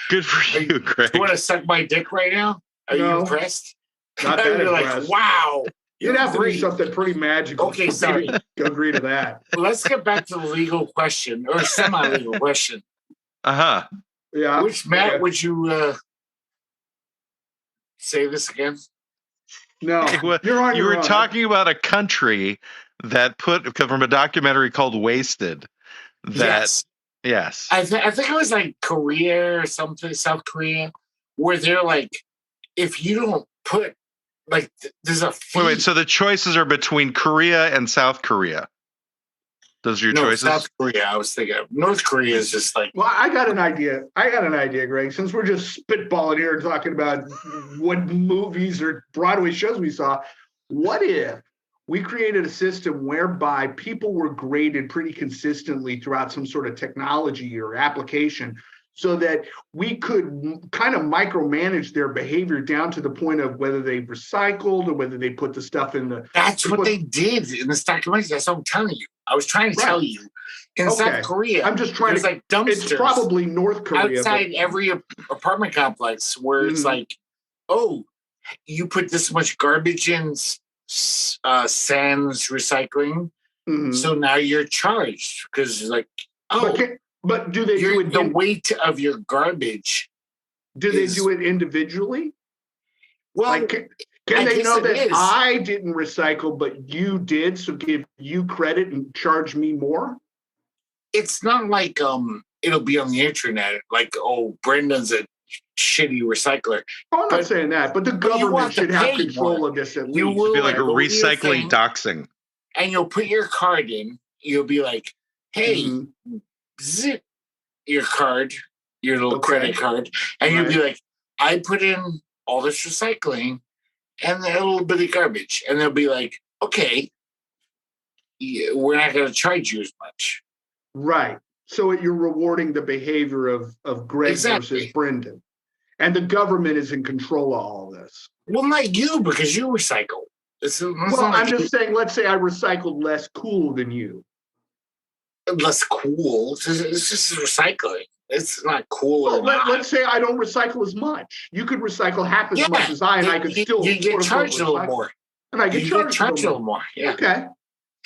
good for you, Greg. You want to suck my dick right now? Are you impressed? Not that You're impressed. like, wow. You'd have to be something pretty magical. Okay, sorry. Agree to that. Well, let's get back to the legal question or semi-legal question. Uh-huh. Yeah. Which, Matt, would you say this again? No. You were talking about a country that from a documentary called Wasted. Yes. I think it was like Korea or something, South Korea, where they're like, if you don't put, like, there's a fee. Wait, so the choices are between Korea and South Korea. Those are your choices? South Korea, I was thinking of. North Korea is just like... Well, I got an idea, Greg. Since we're just spitballing here and talking about what movies or Broadway shows we saw, what if we created a system whereby people were graded pretty consistently throughout some sort of technology or application so that we could kind of micromanage their behavior down to the point of whether they recycled or whether they put the stuff in the... That's what they did in this documentary. That's what I'm telling you. I was trying to tell you. In South Korea, I'm just trying to... like dumpsters. It's probably North Korea. Outside every apartment complex where it's like, oh, you put this much garbage in Sans recycling, so now you're charged because like, oh... But do they do it? The weight of your garbage. Do they do it individually? Well, like, can they know that I didn't recycle, but you did, so give you credit and charge me more? It's not like it'll be on the internet like, oh, Brendan's a shitty recycler. Oh, I'm not saying that, but the government should have control of this at least. You will be like a recycling doxing. And you'll put your card in. You'll be like, hey. Zip your card, your little credit card, and you'll be like, I put in all this recycling and a little bit of garbage. And they'll be like, okay, we're not going to charge you as much. Right. So you're rewarding the behavior of Greg versus Brendan. And the government is in control of all this. Well, not you, because you recycle. I'm just saying, let's say I recycled less cool than you. Less cool. It's just recycling. It's not cool. Well, let's say I don't recycle as much. You could recycle half as much as I, and I could still. You get charged a little more. And I get charged a little more. Yeah. Okay.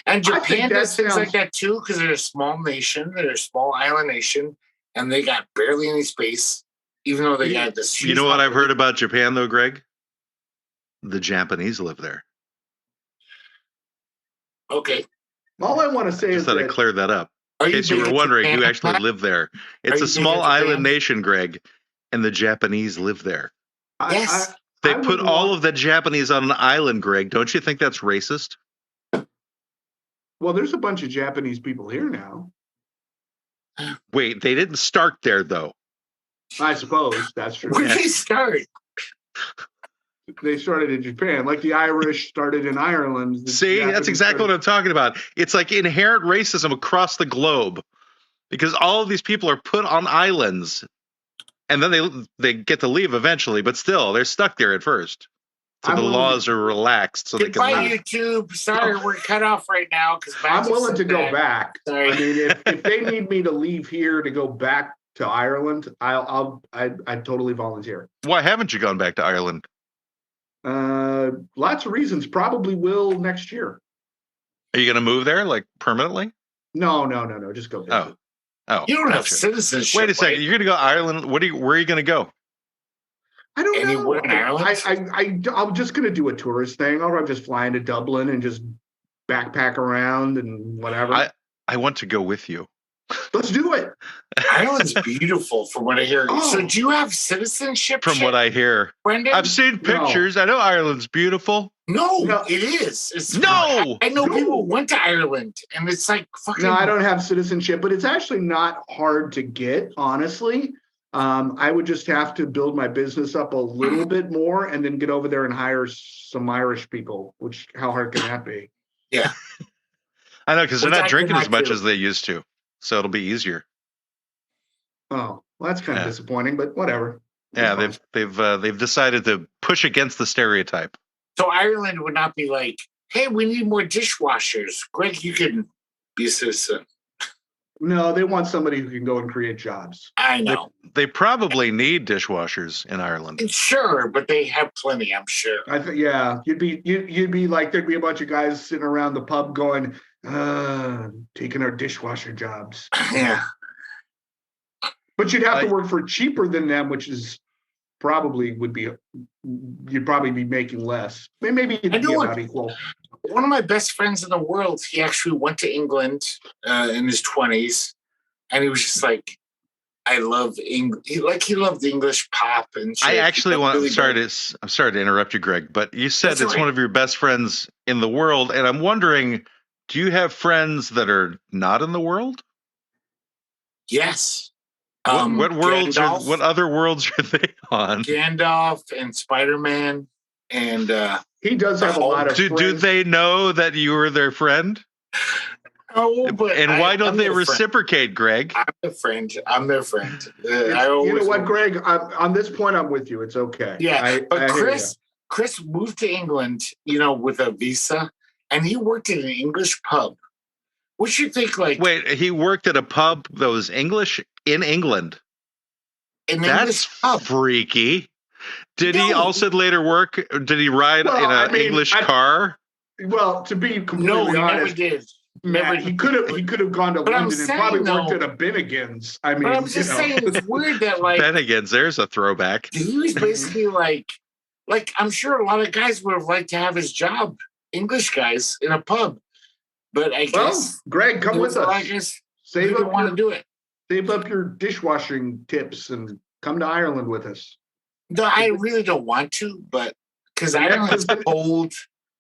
And Japan does things like that too, because they're a small nation. They're a small island nation, and they got barely any space, even though they got this. You know what I've heard about Japan, though, Greg? The Japanese live there. Okay. All I want to say is that I cleared that up. In case you were wondering, you actually live there. It's a small island nation, Greg, and the Japanese live there. Yes. They put all of the Japanese on an island, Greg. Don't you think that's racist? Well, there's a bunch of Japanese people here now. Wait, they didn't start there, though. I suppose that's true. Where did they start? They started in Japan, like the Irish started in Ireland. See, that's exactly what I'm talking about. It's like inherent racism across the globe because all of these people are put on islands and then they get to leave eventually, but still they're stuck there at first. So the laws are relaxed. So goodbye, YouTube. Sorry, we're cut off right now. I'm willing to go back. Sorry. I mean, if they need me to leave here to go back to Ireland, I'd totally volunteer. Why haven't you gone back to Ireland? Lots of reasons. Probably will next year. Are you going to move there, like permanently? No. Just go visit. Oh. You don't have citizenship. Wait a second. You're going to go to Ireland. Where are you going to go? I don't know. Anywhere in Ireland? I'm just going to do a tourist thing. Or I'm just flying to Dublin and just backpack around and whatever. I want to go with you. Let's do it. Ireland's beautiful from what I hear. Oh. So do you have citizenship? From what I hear. Brendan? I've seen pictures. I know Ireland's beautiful. No, it is. It's No! I know people went to Ireland, and it's like fucking... No, I don't have citizenship, but it's actually not hard to get, honestly. I would just have to build my business up a little bit more and then get over there and hire some Irish people, which, how hard can that be? Yeah. I know, because they're Which not I drinking cannot as much do. as they used to. So it'll be easier. Oh, well, that's kind of disappointing, but whatever. Yeah, they've decided to push against the stereotype. So Ireland would not be like, hey, we need more dishwashers. Greg, you can be a citizen. No, they want somebody who can go and create jobs. I know. They probably need dishwashers in Ireland. Sure, but they have plenty, I'm sure. I think, yeah, you'd be like, there'd be a bunch of guys sitting around the pub going, taking our dishwasher jobs. Yeah. But you'd have to work for cheaper than them, which is you'd probably be making less. Maybe it'd be about equal. One of my best friends in the world, he actually went to England in his 20s, and he was just like, I love English. He loved English pop and shit. I actually want. Really I'm sorry to interrupt you, Greg, but you said That's it's right. one of your best friends in the world, and I'm wondering, do you have friends that are not in the world? Yes. What worlds? Gandalf, what other worlds are they on? Gandalf and Spider-Man and he does have a lot of. Do they know that you were their friend? Oh, but and why don't I'm they their friend. reciprocate, Greg? I'm their friend. You know what, Greg? On this point, I'm with you. It's okay. Yeah, but Chris moved to England, with a visa, and he worked at an English pub. What you think? Like, wait, he worked at a pub that was English in England. That's freaky. Did he also later work? Did he ride in an English car? Well, to be completely honest, never did. Matt, he could have gone to London and probably worked at a Bennigan's. I mean, but I'm just saying it's weird that Bennigan's. There's a throwback. He was basically like I'm sure a lot of guys would have liked to have his job, English guys, in a pub. But I guess, Greg, come with us. I guess they don't want to do it. Save up your dishwashing tips and come to Ireland with us. No, I really don't want to, but because Ireland's cold.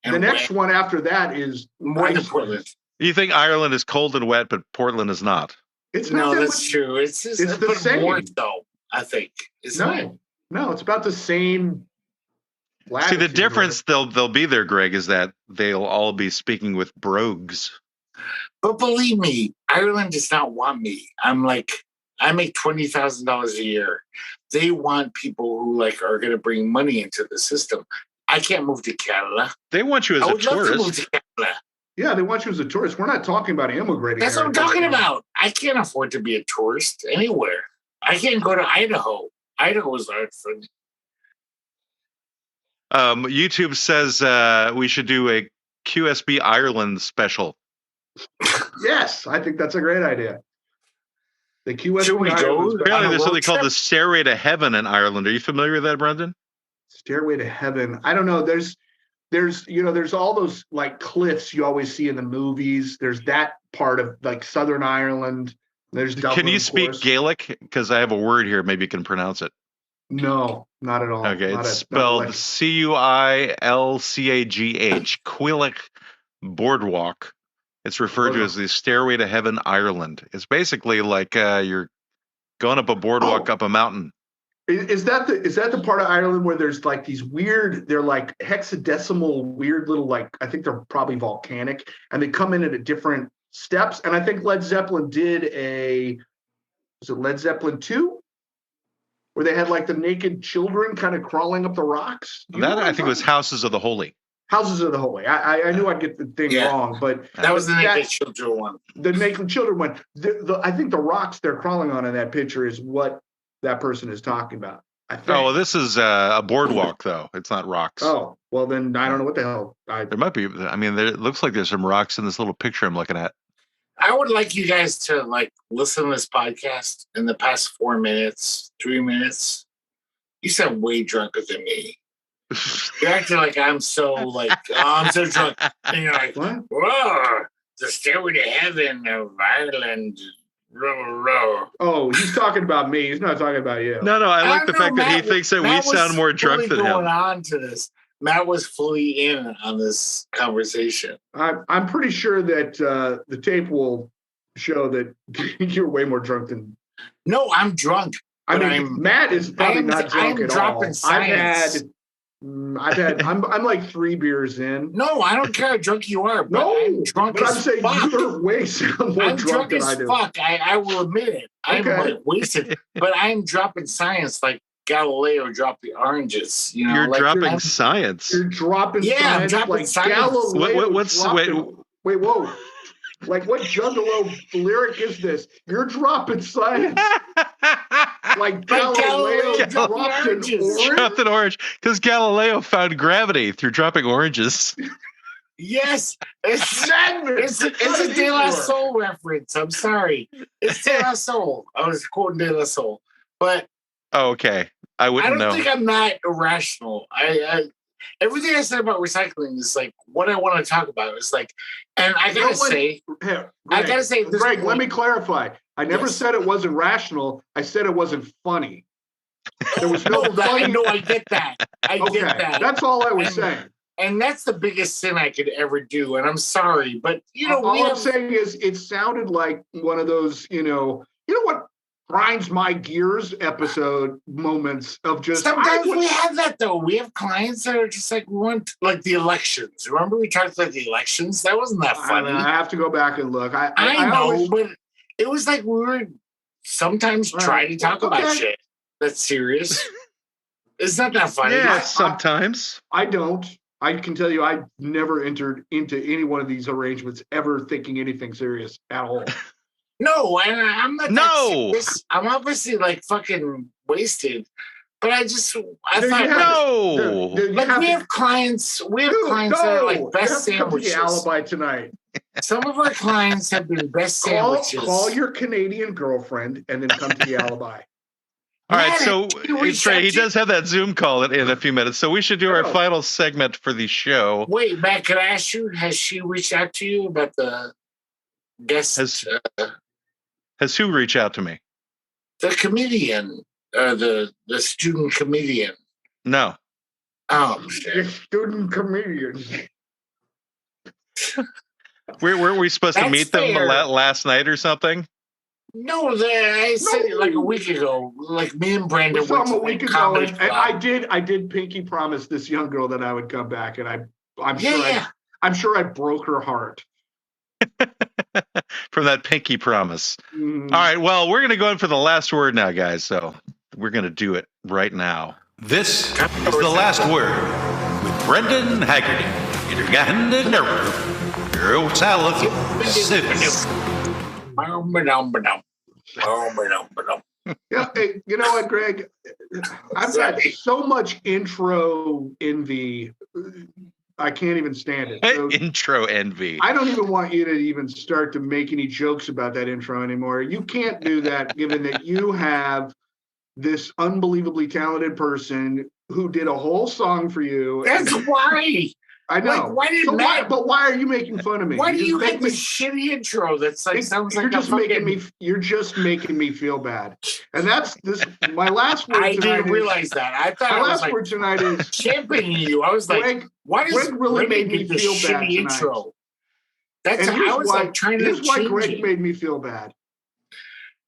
And the next one after that is more than Portland. You think Ireland is cold and wet, but Portland is not? It's not. No, that's true. It's the same. More, though, I think. No, it's about the same. See, the difference they'll be there, Greg, is that they'll all be speaking with brogues. But believe me, Ireland does not want me. I make $20,000 a year. They want people who are going to bring money into the system. I can't move to Canada. They want you as a tourist. Love to move to Canada. Yeah, they want you as a tourist. We're not talking about immigrating. That's what I'm talking about. I can't afford to be a tourist anywhere. I can't go to Idaho. Idaho is hard for me. YouTube says we should do a QSB Ireland special. Yes, I think that's a great idea. The QSB Should we go? Apparently, there's something called the Stairway to Heaven in Ireland. Are you familiar with that, Brendan? Stairway to Heaven. I don't know. There's all those cliffs you always see in the movies. There's that part of Southern Ireland. There's Dublin, can you speak Gaelic? Because I have a word here. Maybe you can pronounce it. No, not at all. Okay, it's spelled Cuilcagh, Quillic Boardwalk. It's referred to as the Stairway to Heaven, Ireland. It's basically like you're going up a boardwalk up a mountain. Is that the part of Ireland where there's these weird, they're hexadecimal weird little I think they're probably volcanic, and they come in at different steps. And I think Led Zeppelin did was it Led Zeppelin 2? Where they had the naked children kind of crawling up the rocks. That I think was Houses of the Holy. Houses of the Holy. I knew I'd get the thing wrong, but that was the naked children one. The naked children one. I think the rocks they're crawling on in that picture is what that person is talking about. I think. Oh, well, this is a boardwalk, though. It's not rocks. Oh, well, then I don't know what the hell. There might be. It looks like there's some rocks in this little picture I'm looking at. I would like you guys to listen to this podcast in the past 4 minutes, 3 minutes. You sound way drunker than me. You're acting like I'm so I'm so drunk. And you're like, what? whoa, the Stairway to Heaven of Ireland. Oh, he's talking about me. He's not talking about you. No, I like the don't fact know, that he Matt- thinks that we Matt was sound more drunk fully than going him. on to this. Matt was fully in on this conversation. I'm pretty sure that the tape will show that you're way more drunk than. No, I'm drunk. I mean, Matt is probably not drunk at all. I'm like 3 beers in. No, I don't care how drunk you are. But No, I'm drunk but as I'm saying fuck. you're way more I'm drunk than as I do. fuck. I will admit it. I'm Okay. like wasted, but I'm dropping science like Galileo dropped the oranges. You know, You're like, dropping science. You're dropping Yeah, I'm science dropping like science. Galileo. Wait, Wait, whoa. Like, what Juggalo lyric is this? You're dropping science like Galileo dropped an orange? Dropped an orange because Galileo found gravity through dropping oranges. Yes, it's a De La Soul reference. I'm sorry, it's De La Soul. I was quoting De La Soul, but Oh, okay. I I wouldn't don't know. think I'm that irrational. I everything I said about recycling is like what I want to talk about. It's like, and I gotta say, Greg, let me clarify. I never said it wasn't rational. I said it wasn't funny. There was no funny. No, I get that. I get that. That's all I was saying. And that's the biggest sin I could ever do. And I'm sorry, but all I'm saying is it sounded like one of those, you know what grinds my gears episode moments of just. Sometimes we have that though. We have clients that are just like, we want like the elections. Remember we talked about the elections? That wasn't that funny. I have to go back and look. I know, but it was like we were sometimes trying to talk about shit that's serious. It's not that funny. Yeah, sometimes. I don't. I can tell you, I never entered into any one of these arrangements ever thinking anything serious at all. No, and I'm not. No, serious. I'm obviously like fucking wasted. But I thought no. Like we have clients that are like best sandwiches. The alibi tonight. Some of our clients have been best sandwiches. Call your Canadian girlfriend and then come to the alibi. All right, so it's right. He does have that Zoom call in a few minutes, so we should do our final segment for the show. Wait, Matt, can I ask you? Has she reached out to you about the guest? Has who reached out to me? The comedian, the student comedian. No. Oh, shit. The student comedian. Were we supposed to meet them last night or something? No, I said it like a week ago. Like me and Brandon went a week ago, and I did pinky promise this young girl that I would come back, and I'm sure I broke her heart. From that pinky promise. Mm. All right, well, we're going to go in for the last word now, guys. So we're going to do it right now. This is the last word with Brendan Haggerty. Yeah, hey, you know what, Greg? I've got so much intro envy. I can't even stand it. So intro envy. I don't even want you to even start to make any jokes about that intro anymore. You can't do that given that you have this unbelievably talented person who did a whole song for you. That's why. I know. Like, but why are you making fun of me? Why do you have this shitty intro that's like sounds like you're just making me feel bad. And that's this my last word. I didn't realize that. I thought my last word tonight is championing you. I was like, why does Greg really made me feel bad tonight? Intro? That's I was like trying to change. Why Greg made me feel bad.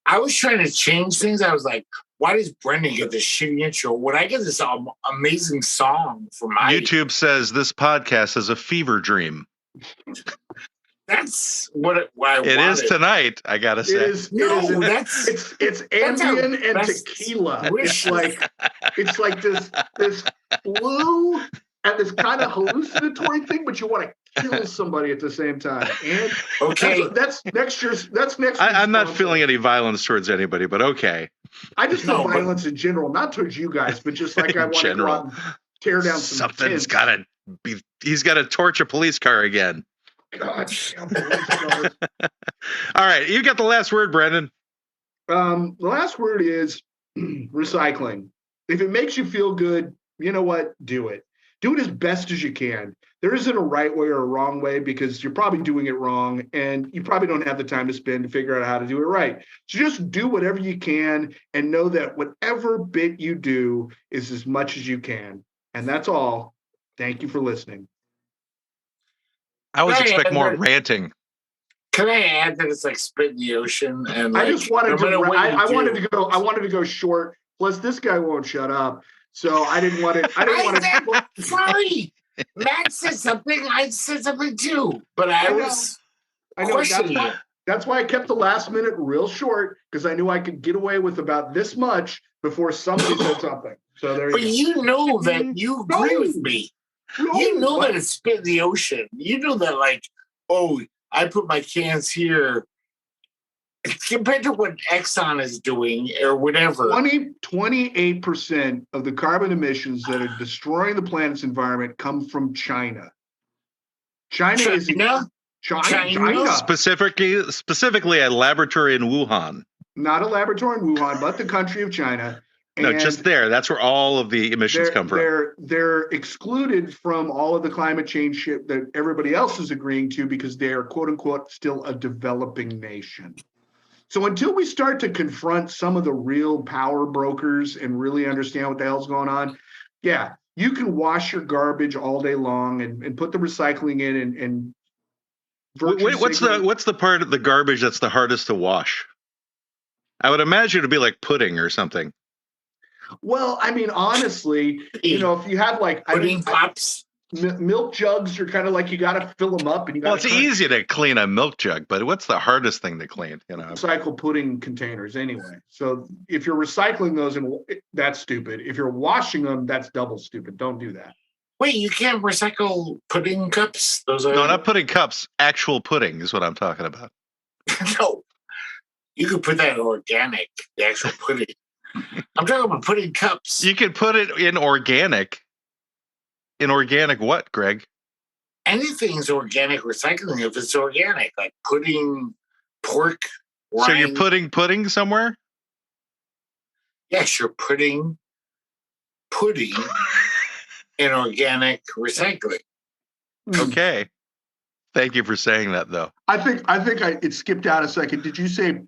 I was trying to change things. I was like, why does Brendan get this shitty intro when I get this amazing song from my YouTube says this podcast is a fever dream. That's what it is tonight. I gotta say, it's Ambien and tequila. It's like this flu and this kind of hallucinatory thing, but you want to kill somebody at the same time. And that's next year's. I'm not feeling any violence towards anybody, but okay. I just feel violence in general, not towards you guys, but just like I want to go out and tear down something's got to be. He's got to torch a police car again. God. All right, you got the last word, Brendan. The last word is recycling. If it makes you feel good, you know what? Do it. Do it as best as you can. there isn't a right way or a wrong way because you're probably doing it wrong and you probably don't have the time to spend to figure out how to do it right. So just do whatever you can and know that whatever bit you do is as much as you can. And that's all. Thank you for listening. I always expect more ranting. Can I add that it's like spit in the ocean? And I just wanted I wanted to go short. Plus, this guy won't shut up, so I didn't want to. Sorry, Matt said something. I said something too, but I was questioning it. That's why I kept the last minute real short because I knew I could get away with about this much before somebody said something. So there. But you know that you agree with me. You know that it's spit in the ocean. You know that, like, oh, I put my cans here compared to what Exxon is doing or whatever. 28% of the carbon emissions that are destroying the planet's environment come from China. China. Specifically a laboratory in Wuhan. Not a laboratory in Wuhan, but the country of China. No, just there. That's where all of the emissions come from. They're excluded from all of the climate change shit that everybody else is agreeing to because they are, quote unquote, still a developing nation. So until we start to confront some of the real power brokers and really understand what the hell's going on, yeah, you can wash your garbage all day long and put the recycling in and what's the part of the garbage that's the hardest to wash? I would imagine it'd be like pudding or something. Well, I mean, honestly, if you have like pudding pops, milk jugs are kind of like you got to fill them up, and it's easy to clean a milk jug, but what's the hardest thing to clean? Recycle pudding containers anyway. So if you're recycling those, that's stupid. If you're washing them, that's double stupid. Don't do that. Wait, you can't recycle pudding cups? No, not pudding cups. Actual pudding is what I'm talking about. No, you could put that in organic. The actual pudding. I'm talking about pudding cups. You could put it in organic. In organic what, Greg? Anything's organic recycling if it's organic, like pudding, pork, wine. So you're putting pudding somewhere? Yes, you're putting pudding in organic recycling. Okay. Thank you for saying that, though. I think it skipped out a second. Did you say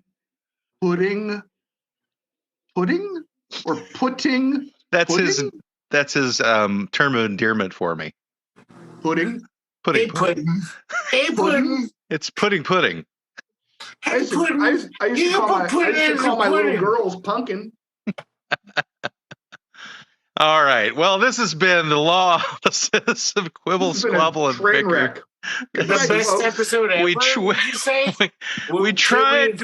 pudding? Pudding or putting? That's his term of endearment for me. Pudding. Hey pudding. Hey pudding. It's pudding. I used to call my little girls pumpkin. All right. Well, this has been the law offices of Quibble, Squabble, and Bicker. The best episode ever. We tried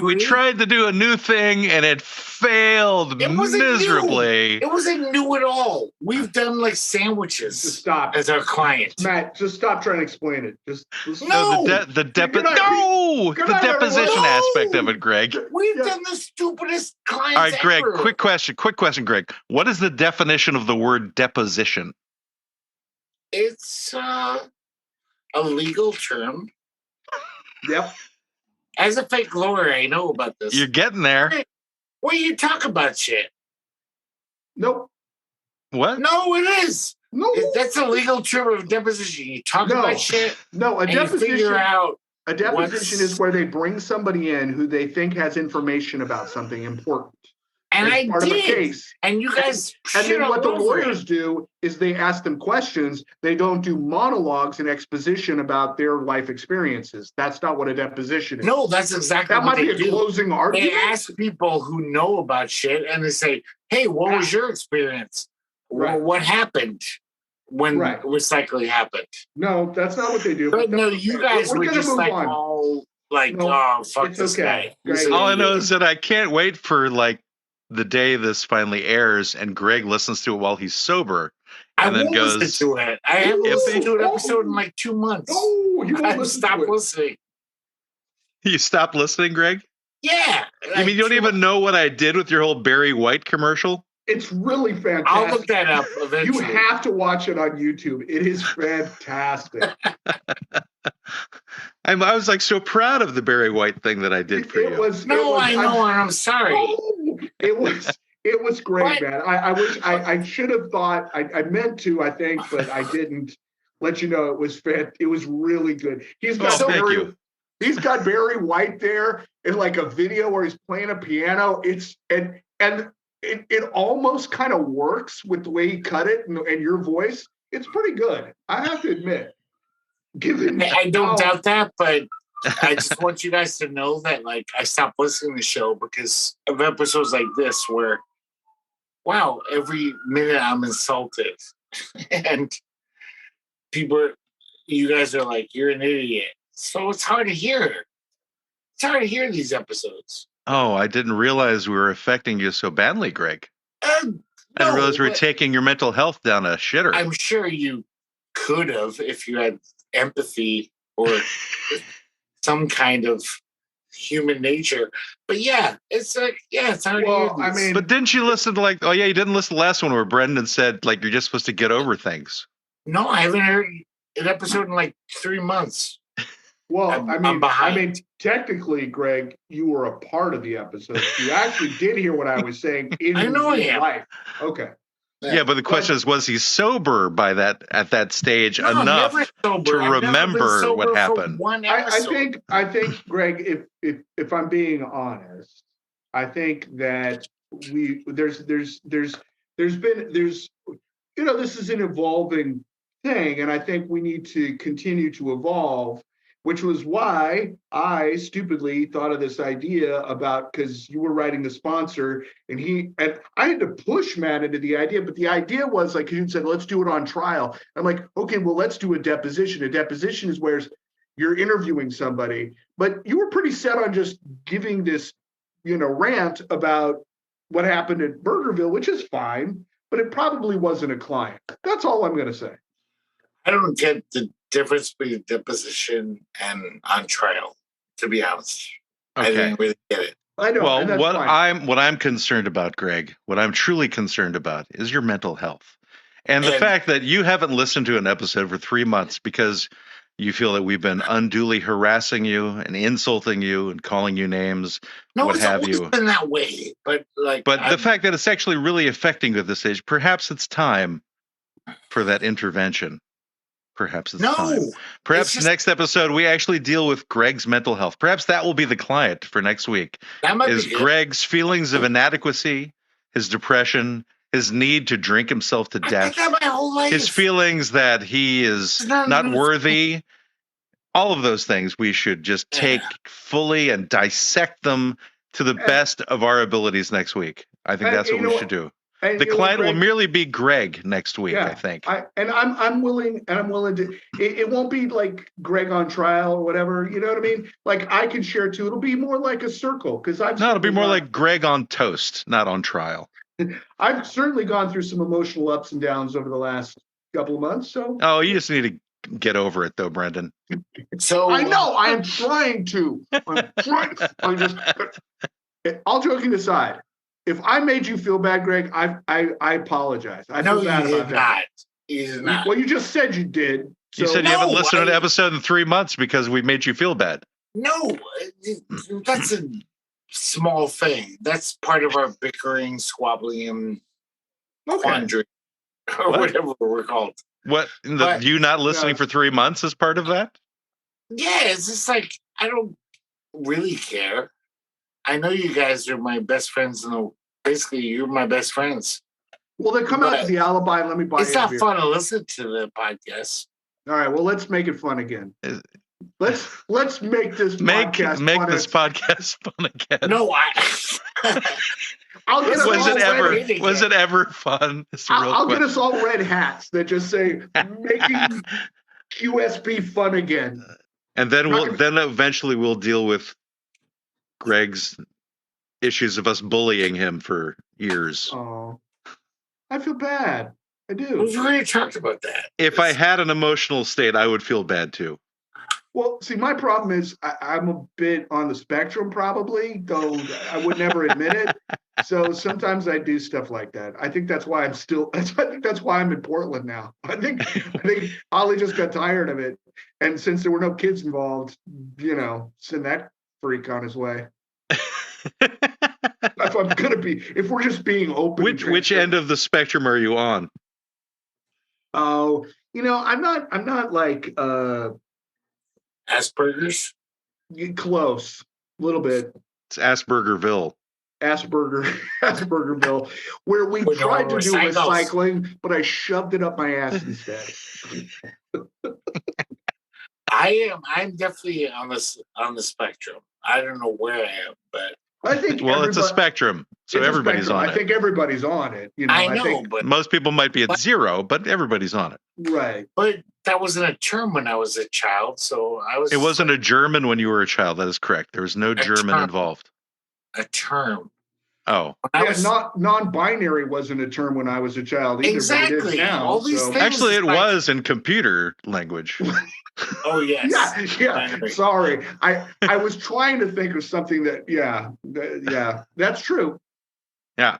to do a new thing and it failed miserably. It wasn't new at all. We've done like sandwiches. Just stop as our client. Matt, just stop trying to explain it. The deposition aspect of it, Greg. We've done the stupidest clients. All right, Greg. Ever. Quick question, Greg. What is the definition of the word deposition? It's a legal term. Yep. As a fake lawyer, I know about this. You're getting there. Well, you talk about shit. Nope. What? No, it is. No. That's a legal term of deposition. You talk about shit. No, a deposition. Figure out a deposition is where they bring somebody in who they think has information about something important. And I part did. Of a case. And you guys. And then what the lawyers do is they ask them questions. They don't do monologues and exposition about their life experiences. That's not what a deposition is. No, that's exactly that what might be a closing argument. They ask people who know about shit and they say, "Hey, what was your experience? Right. What happened when recycling happened?" No, that's not what they do. But no, you guys were just like all like, "Oh, fuck this guy." All I know is that I can't wait for like the day this finally airs and Greg listens to it while he's sober and then goes listen to it. I haven't listened to an episode in like 2 months. No, you won't stop listening. You stopped listening, Greg? Yeah. You mean you don't even know what I did with your whole Barry White commercial? It's really fantastic. I'll look that up eventually. You have to watch it on YouTube. It is fantastic. I was like so proud of the Barry White thing that I did for you. I know, and I'm sorry. No, it was great, man. I wish I should have thought I meant to, I think, but I didn't. let you know it was really good. He's got thank you. He's got Barry White there in like a video where he's playing a piano. It almost kind of works with the way he cut it and your voice. It's pretty good. I have to admit. I don't doubt that, but I just want you guys to know that like I stopped listening to the show because of episodes like this where, wow, every minute I'm insulted. And you guys are like, you're an idiot. So it's hard to hear. It's hard to hear these episodes. Oh, I didn't realize we were affecting you so badly, Greg. I didn't realize we were taking your mental health down a shitter. I'm sure you could have if you had empathy or some kind of human nature. But yeah, it's hard to hear these. But didn't you listen to you didn't listen to the last one where Brendan said like you're just supposed to get over things. No, I haven't heard an episode in like 3 months. Well, I'm behind. Technically, Greg, you were a part of the episode. You actually did hear what I was saying in real life. Okay. Yeah, but the question is, was he sober at that stage enough to remember what happened? I think, Greg, if I'm being honest, I think that this is an evolving thing, and I think we need to continue to evolve, which was why I stupidly thought of this idea because you were writing the sponsor and I had to push Matt into the idea, but the idea was like, you said, let's do it on trial. I'm like, okay, well, let's do a deposition. A deposition is where you're interviewing somebody, but you were pretty set on just giving this, rant about what happened at Burgerville, which is fine, but it probably wasn't a client. That's all I'm going to say. I don't get the difference between deposition and on trial, to be honest. Okay. I didn't really get it. I know. Well, what I'm concerned about, Greg, what I'm truly concerned about is your mental health. And the fact that you haven't listened to an episode for 3 months because you feel that we've been unduly harassing you and insulting you and calling you names, what have you. No, it's always been that way. But the fact that it's actually really affecting you at this age, perhaps it's time for that intervention. Perhaps it's time. Perhaps next episode we actually deal with Greg's mental health. Perhaps that will be the client for next week. Is Greg's feelings of inadequacy, his depression, his need to drink himself to death, my whole life. his feelings that he is not worthy. All of those things we should just take fully and dissect them to the best of our abilities next week. I think that's what we should do. The client will merely be Greg next week, I think. I'm willing to. It won't be like Greg on trial or whatever. You know what I mean? Like I can share too. It'll be more like a circle because it'll be more like Greg on toast, not on trial. I've certainly gone through some emotional ups and downs over the last couple of months. So you just need to get over it, though, Brendan. So I know I am trying to. All joking aside. If I made you feel bad, Greg, I apologize. I feel bad about that. You did not. Well, you just said you did. So. You said you haven't listened to an episode in 3 months because we made you feel bad. No, that's a small thing. That's part of our bickering, squabbling, quandary, or whatever we're called. What? You not listening for 3 months is part of that? Yeah, it's just like, I don't really care. I know you guys are my best friends basically, you're my best friends. Well, then come out to the Alibi and let me buy you a beer. It's not fun to listen to the podcast. All right, well, let's make it fun again. Let's make this podcast fun. This podcast fun again. No, was it ever fun? I'll get us all red hats that just say making QSP fun again. And then eventually we'll deal with Greg's issues of us bullying him for years. Oh, I feel bad. I do. We already talked about that. If I had an emotional state, I would feel bad too. Well, see, my problem is I'm a bit on the spectrum, probably, though I would never admit it. So sometimes I do stuff like that. I think that's why that's why I'm in Portland now. I think Ollie just got tired of it, and since there were no kids involved, send that freak on his way. If we're just being open. Which end of the spectrum are you on? Oh, I'm not like Asperger's. close, a little bit. It's Aspergerville. Aspergerville, where we tried to do recycling, but I shoved it up my ass instead. I'm definitely on the spectrum. I don't know where I am, but I think it's a spectrum, so everybody's on it. I think everybody's on it. I know, but most people might be at 0, but everybody's on it. Right. But that wasn't a term when I was a child, so I was. It wasn't a German when you were a child. That is correct. There was no German involved. A term. Oh. Non-binary wasn't a term when I was a child either. Exactly. But it is now, all these things. Actually, it was in computer language. Oh yes. Yeah. Sorry, I was trying to think of something that. Yeah, that's true. Yeah.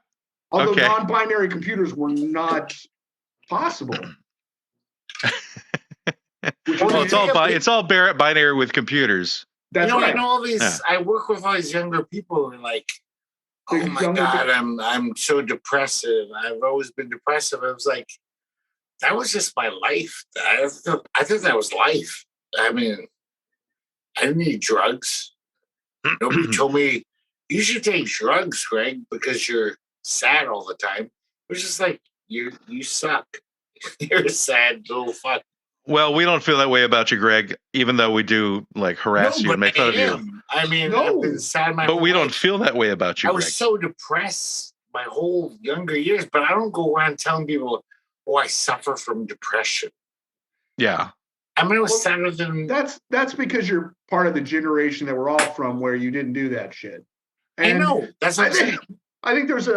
Although non-binary computers were not possible. It's all binary with computers. That's right. I know all these. Yeah. I work with all these younger people, and like, oh my God, I'm so depressive. I've always been depressive. I was like, that was just my life. I thought that was life. I mean, I didn't need drugs. Nobody told me you should take drugs, Greg, because you're sad all the time. It was just like you suck. You're a sad little fuck. Well, we don't feel that way about you, Greg, even though we do like harass you and make fun of you. I mean, I've been sad my whole But we life. Don't feel that way about you, I was so depressed my whole younger years, but I don't go around telling people, oh, I suffer from depression. Yeah. I mean, I was sadder than... That's because you're part of the generation that we're all from where you didn't do that shit. And I know. That's what I'm saying. I think there's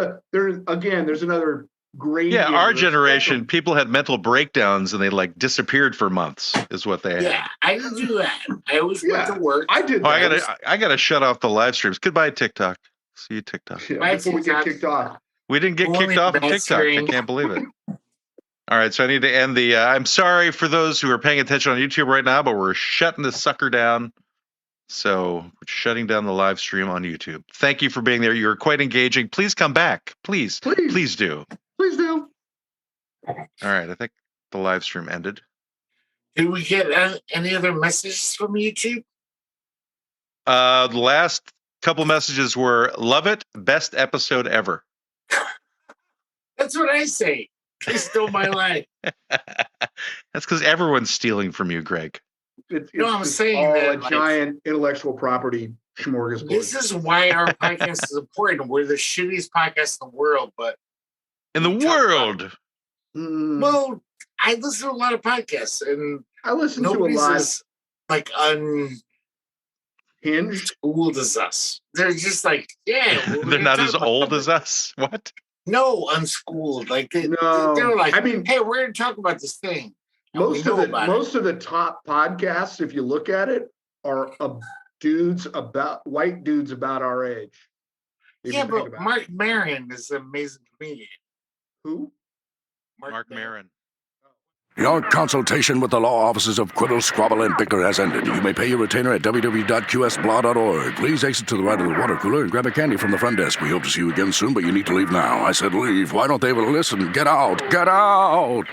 another great. Yeah, our generation, people had mental breakdowns and they like disappeared for months, is what they had. Yeah, I didn't do that. I always went to work. I did. I gotta shut off the live streams. Goodbye, TikTok. See you, TikTok. Yeah, before we get kicked off. We didn't get kicked off of TikTok. I can't believe it. All right, so I need to end the. I'm sorry for those who are paying attention on YouTube right now, but we're shutting this sucker down. So we're shutting down the live stream on YouTube. Thank you for being there. You're quite engaging. Please come back. Please do. Please do. All right, I think the live stream ended. Did we get any other messages from YouTube? The last couple messages were, love it, best episode ever. That's what I say. They stole my line. That's because everyone's stealing from you, Greg. I'm saying all that, a giant intellectual property smorgasbord. This is why our podcast is important. We're the shittiest podcast in the world, but in the world. Well, I listen to a lot of podcasts, and I listen to a lot as, like unhinged schooled as us. They're just like, they're not as old as us. What? No, unschooled. Like they're like, I mean, hey, we're going to talk about this thing. Most of the top podcasts, if you look at it, are white dudes about our age. Yeah, but Mark Maron is an amazing comedian. Who? Mark Maron. Your consultation with the law offices of Quibble, Squabble, and Bicker has ended. You may pay your retainer at www.qsblaw.org. Please exit to the right of the water cooler and grab a candy from the front desk. We hope to see you again soon, but you need to leave now. I said leave. Why don't they listen? Get out! Get out!